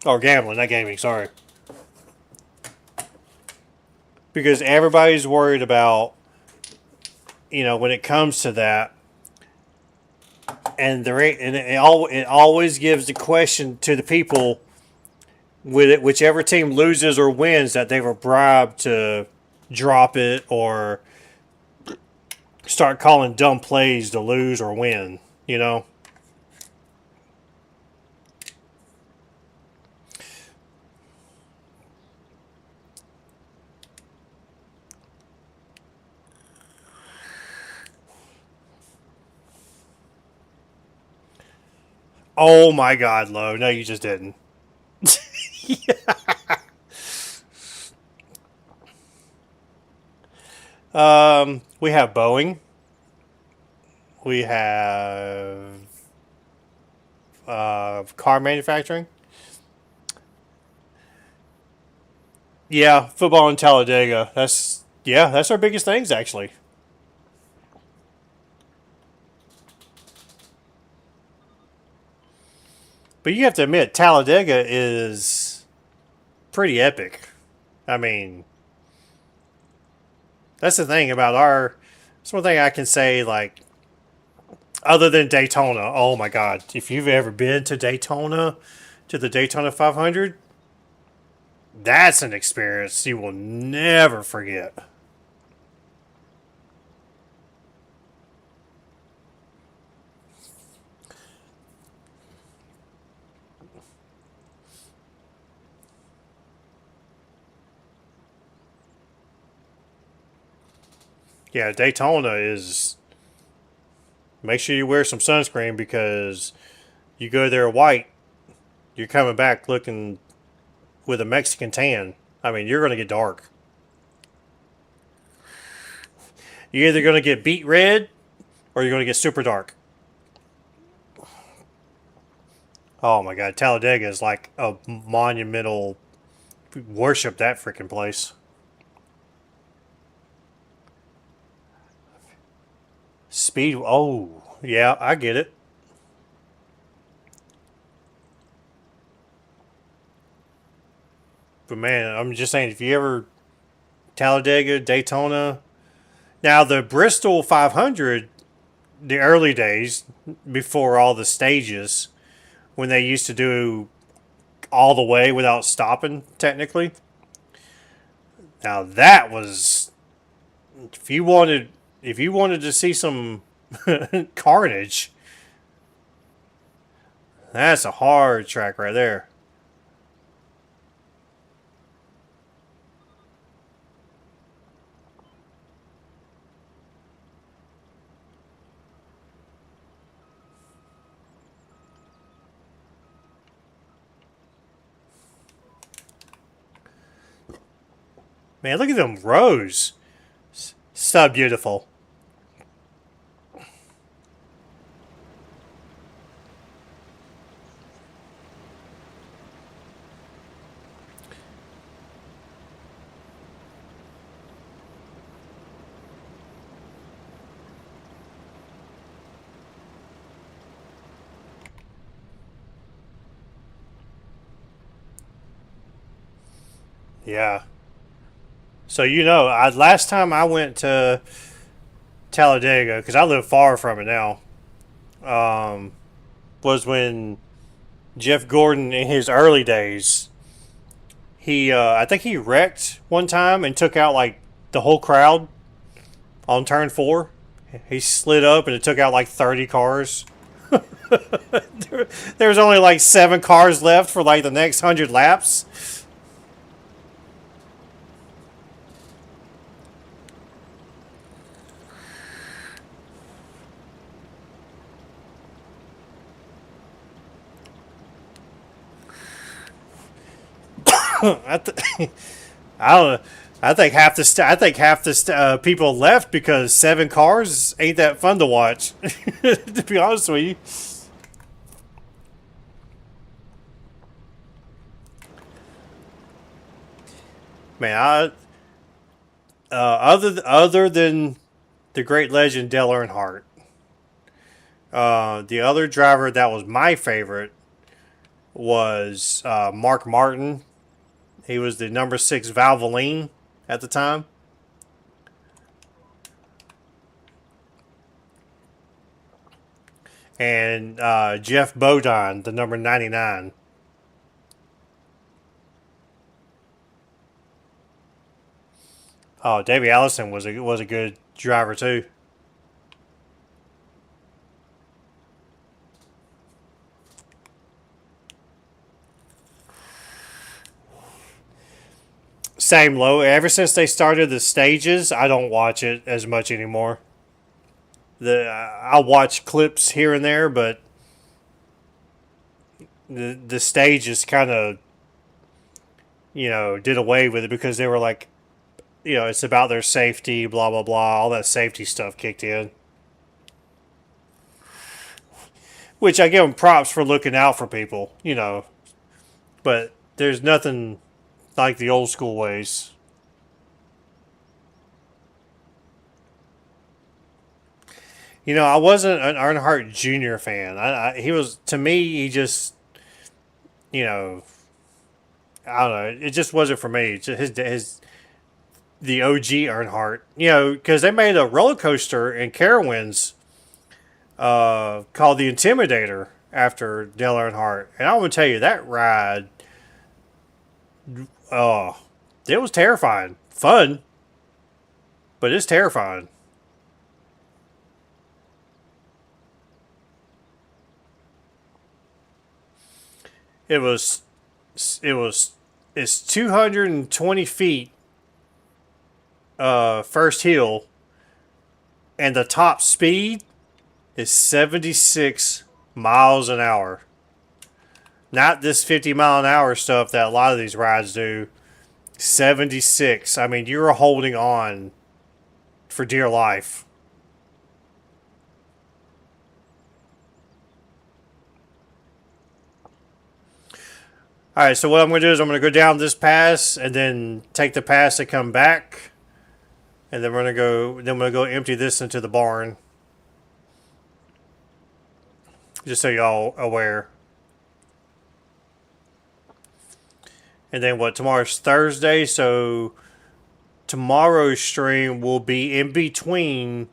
Or gambling, not gaming, sorry. Because everybody's worried about, when it comes to that, and it always gives the question to the people with it, whichever team loses or wins, that they were bribed to drop it or start calling dumb plays to lose or win. You know. Oh my God, Lo! No, you just didn't. We have Boeing. We have car manufacturing. Yeah, football in Talladega. That's our biggest things actually. But you have to admit, Talladega is pretty epic. I mean, that's the thing about our. That's one thing I can say, like, other than Daytona. Oh my God. If you've ever been to Daytona, to the Daytona 500, that's an experience you will never forget. Yeah, Daytona is. Make sure you wear some sunscreen because you go there white, you're coming back looking with a Mexican tan. I mean, you're going to get dark. You're either going to get beet red or you're going to get super dark. Oh my God, Talladega is like a monumental. Worship that freaking place. Speed. Oh, yeah, I get it. But man, I'm just saying, if you ever Talladega, Daytona. Now the Bristol 500, the early days before all the stages, when they used to do all the way without stopping, technically. Now that was if you wanted to see some carnage, that's a hard track right there. Man, look at them rows. So beautiful. Yeah. So last time I went to Talladega, because I live far from it now, was when Jeff Gordon in his early days, I think he wrecked one time and took out like the whole crowd on turn 4. He slid up and it took out like 30 cars. There was only like 7 cars left for like the next 100 laps. I don't know. I think half the people left because 7 cars ain't that fun to watch. To be honest with you, man. Other than the great legend Dale Earnhardt, the other driver that was my favorite was Mark Martin. He was the number 6 Valvoline at the time. And Jeff Bodine, the number 99. Oh, Davey Allison was a good driver too. Same low. Ever since they started the stages, I don't watch it as much anymore. I'll watch clips here and there, but the stages kind of did away with it because they were like, it's about their safety, blah blah blah. All that safety stuff kicked in, which I give them props for looking out for people. But there's nothing like the old school ways. I wasn't an Earnhardt Jr. fan. He was, to me, he just, you know, I don't know. It just wasn't for me. The OG Earnhardt, because they made a roller coaster in Carowinds called the Intimidator after Dale Earnhardt, and I want to tell you that ride, oh, it was terrifying. Fun, but it's terrifying. It was, it was, it's 220 feet first hill, and the top speed is 76 miles an hour. Not this 50-mile an hour stuff that a lot of these rides do. 76. I mean, you're holding on for dear life. All right, so what I'm going to do is I'm going to go down this pass and then take the pass and come back, and then I'm going to go empty this into the barn, just so y'all aware. And then tomorrow's Thursday, so tomorrow's stream will be in between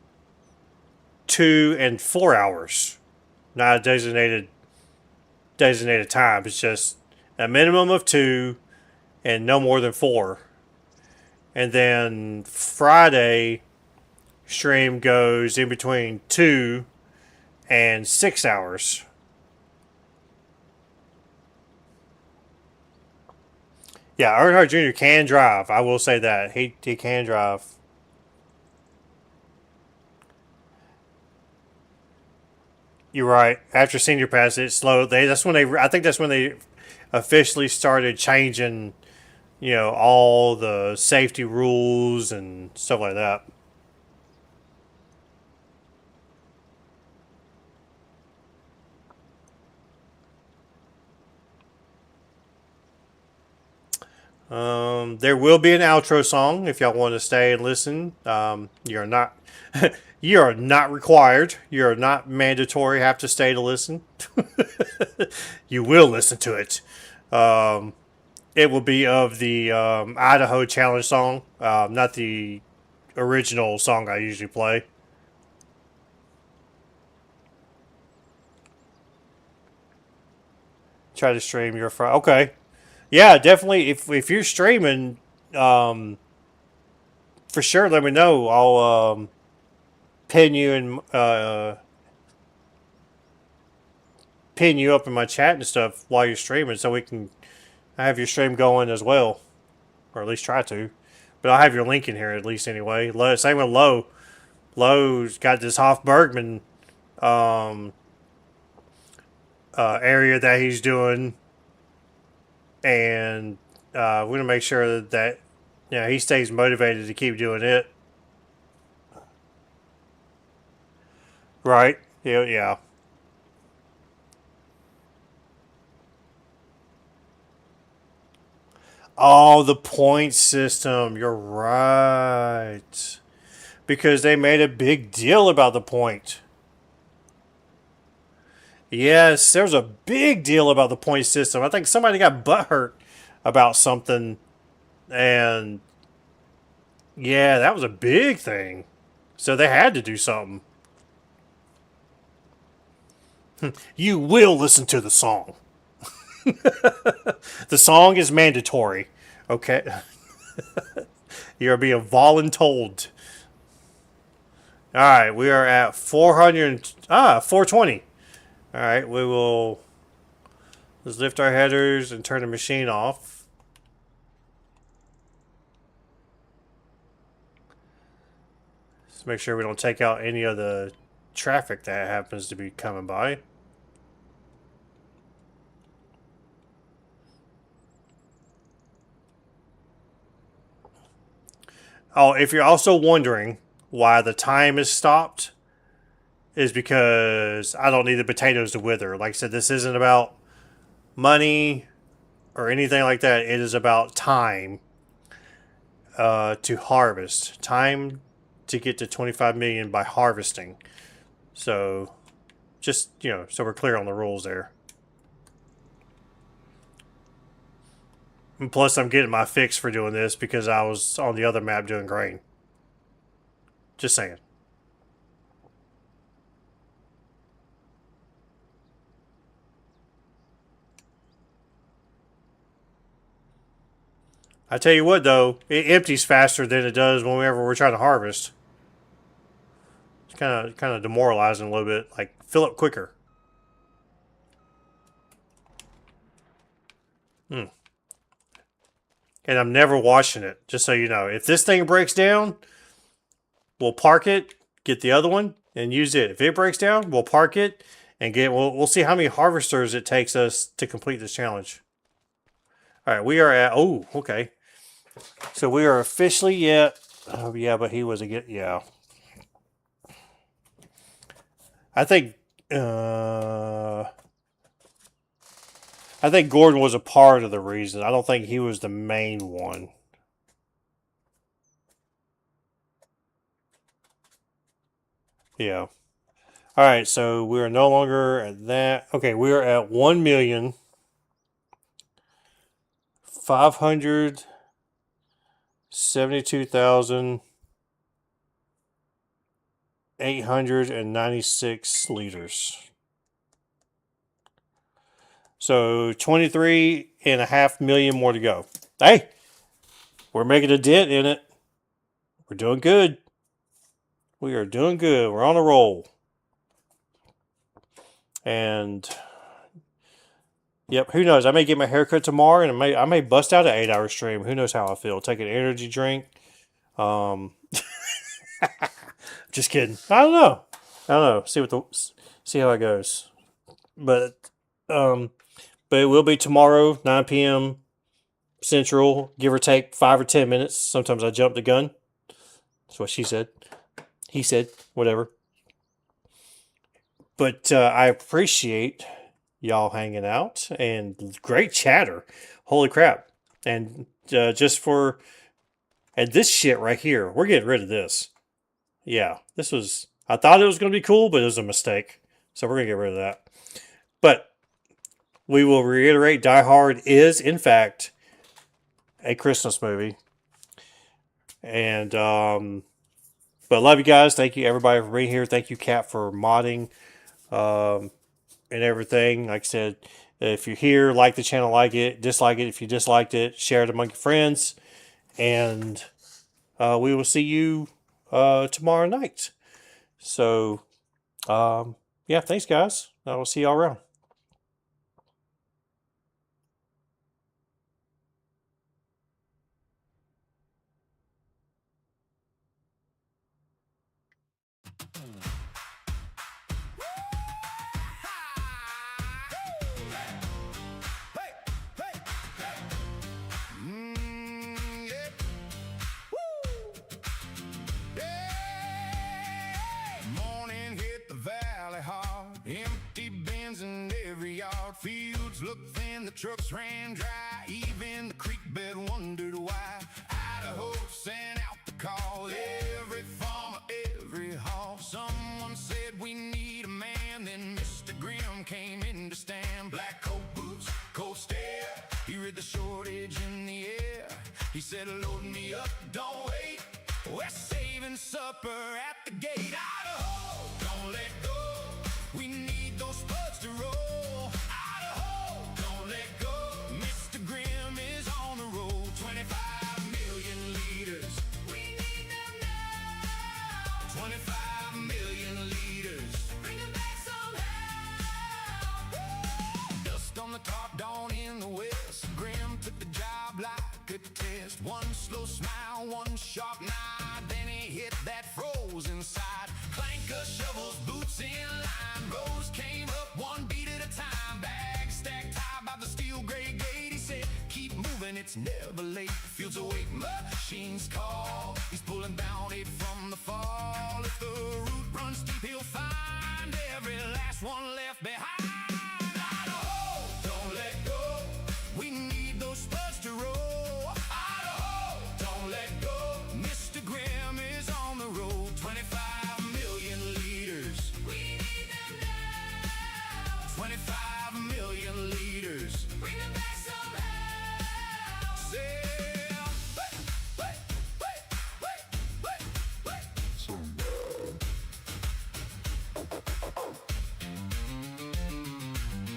2 and 4 hours. Not a designated time. It's just a minimum of 2 and no more than 4. And then Friday stream goes in between 2 and 6 hours. Yeah, Earnhardt Jr. can drive. I will say that. He can drive. You're right. After Senior Pass, it slowed. I think that's when they officially started changing, all the safety rules and stuff like that. There will be an outro song if y'all want to stay and listen. You're not, you are not required. You're not mandatory. Have to stay to listen. You will listen to it. It will be of the Idaho challenge song, not the original song I usually play. Try to stream your Friday. Okay, yeah, definitely. If you're streaming, um, for sure, let me know. I'll pin you and pin you up in my chat and stuff while you're streaming, so we can have your stream going as well, or at least try to. But I'll have your link in here at least anyway. Same with Low. Low's got this Hoff Bergman um, area that he's doing, and we're gonna make sure that he stays motivated to keep doing it. Right? Yeah, yeah. Oh, the point system. You're right. Because they made a big deal about the point. Yes, there's a big deal about the point system. I think somebody got butthurt about something, and yeah, that was a big thing. So they had to do something. You will listen to the song. The song is mandatory. Okay? You're being voluntold. Alright, we are at 420. Alright, we will let's lift our headers and turn the machine off. Let's make sure we don't take out any of the traffic that happens to be coming by. Oh, if you're also wondering why the time is stopped, is because I don't need the potatoes to wither. Like I said, this isn't about money or anything like that. It is about time to harvest. Time to get to 25 million by harvesting. So, just, so we're clear on the rules there. And plus, I'm getting my fix for doing this because I was on the other map doing grain. Just saying. I tell you what, though, it empties faster than it does whenever we're trying to harvest. It's kind of demoralizing a little bit. Like, fill up quicker. And I'm never washing it, just so you know. If this thing breaks down, we'll park it, get the other one, and use it. If it breaks down, we'll park it and get. We'll see how many harvesters it takes us to complete this challenge. All right, we are at. Oh, okay. So we are officially at. Oh yeah, but he was a yeah. I think. I think Gordon was a part of the reason. I don't think he was the main one. Yeah. All right, so we are no longer at that. Okay, we are at 1,572,896 liters. So 23.5 million more to go. Hey, we're making a dent in it. We're doing good. We are doing good. We're on a roll. And yep, who knows? I may get my haircut tomorrow, and I may bust out an 8-hour stream. Who knows how I feel? Take an energy drink. Just kidding. I don't know. See how it goes. But it will be tomorrow, 9 p.m. Central, give or take 5 or 10 minutes. Sometimes I jump the gun. That's what she said. He said, whatever. But I appreciate y'all hanging out and great chatter. Holy crap. And just for, and this shit right here, we're getting rid of this. Yeah, this was, I thought it was going to be cool, but it was a mistake. So we're going to get rid of that. But we will reiterate, Die Hard is, in fact, a Christmas movie. And but love you guys. Thank you everybody for being here. Thank you, Kat, for modding and everything. Like I said, if you're here, like the channel, like it, dislike it. If you disliked it, share it among your friends. And we will see you tomorrow night. So, yeah, thanks, guys. I will see y'all around. Morning hit the valley hard, empty bins in every yard. Fields looked thin, the trucks ran dry. Even the creek bed wondered why. Idaho sent out the call, every farmer, every haul. Someone said we need a man, then Mr. Grimm came in to stand. Black coat, boots, cold stare, he read the shortage in the air. He said, load me up, don't wait, we're saving supper at the gate. Idaho, don't let go, we need those spuds to roll. Idaho, don't let go, Mr. Grimm is on the road. 25 million liters, we need them now. 25 million liters, bring them back somehow. Dust on the top, dawn in the west. Grimm took the job like a test. One slow smile, one sharp nod, then he hit that frozen side. Clanker shovels, boots in line, rows came up one beat at a time. Bags stacked high by the steel gray gate. He said, keep moving, it's never late. Fields awake, machines call. He's pulling bounty from the fall. If the route runs deep, he'll find every last one left behind. Idaho, don't let go, we need those spuds to roll. Idaho, don't let go, Mr. Grimm is on the road. 25 million liters, we need them now. 25 million liters, bring them back somehow. Say, wait,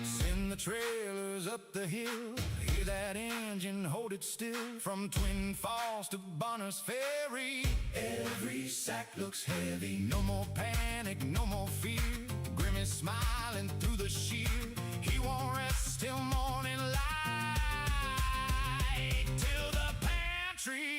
send the trailers up the hill, hear that engine, hold it still. From Twin Falls to Bonner's Ferry, every sack looks heavy. No more panic, no more fear, Grimm is smiling through the sheer. He won't rest till morning light, till the pantry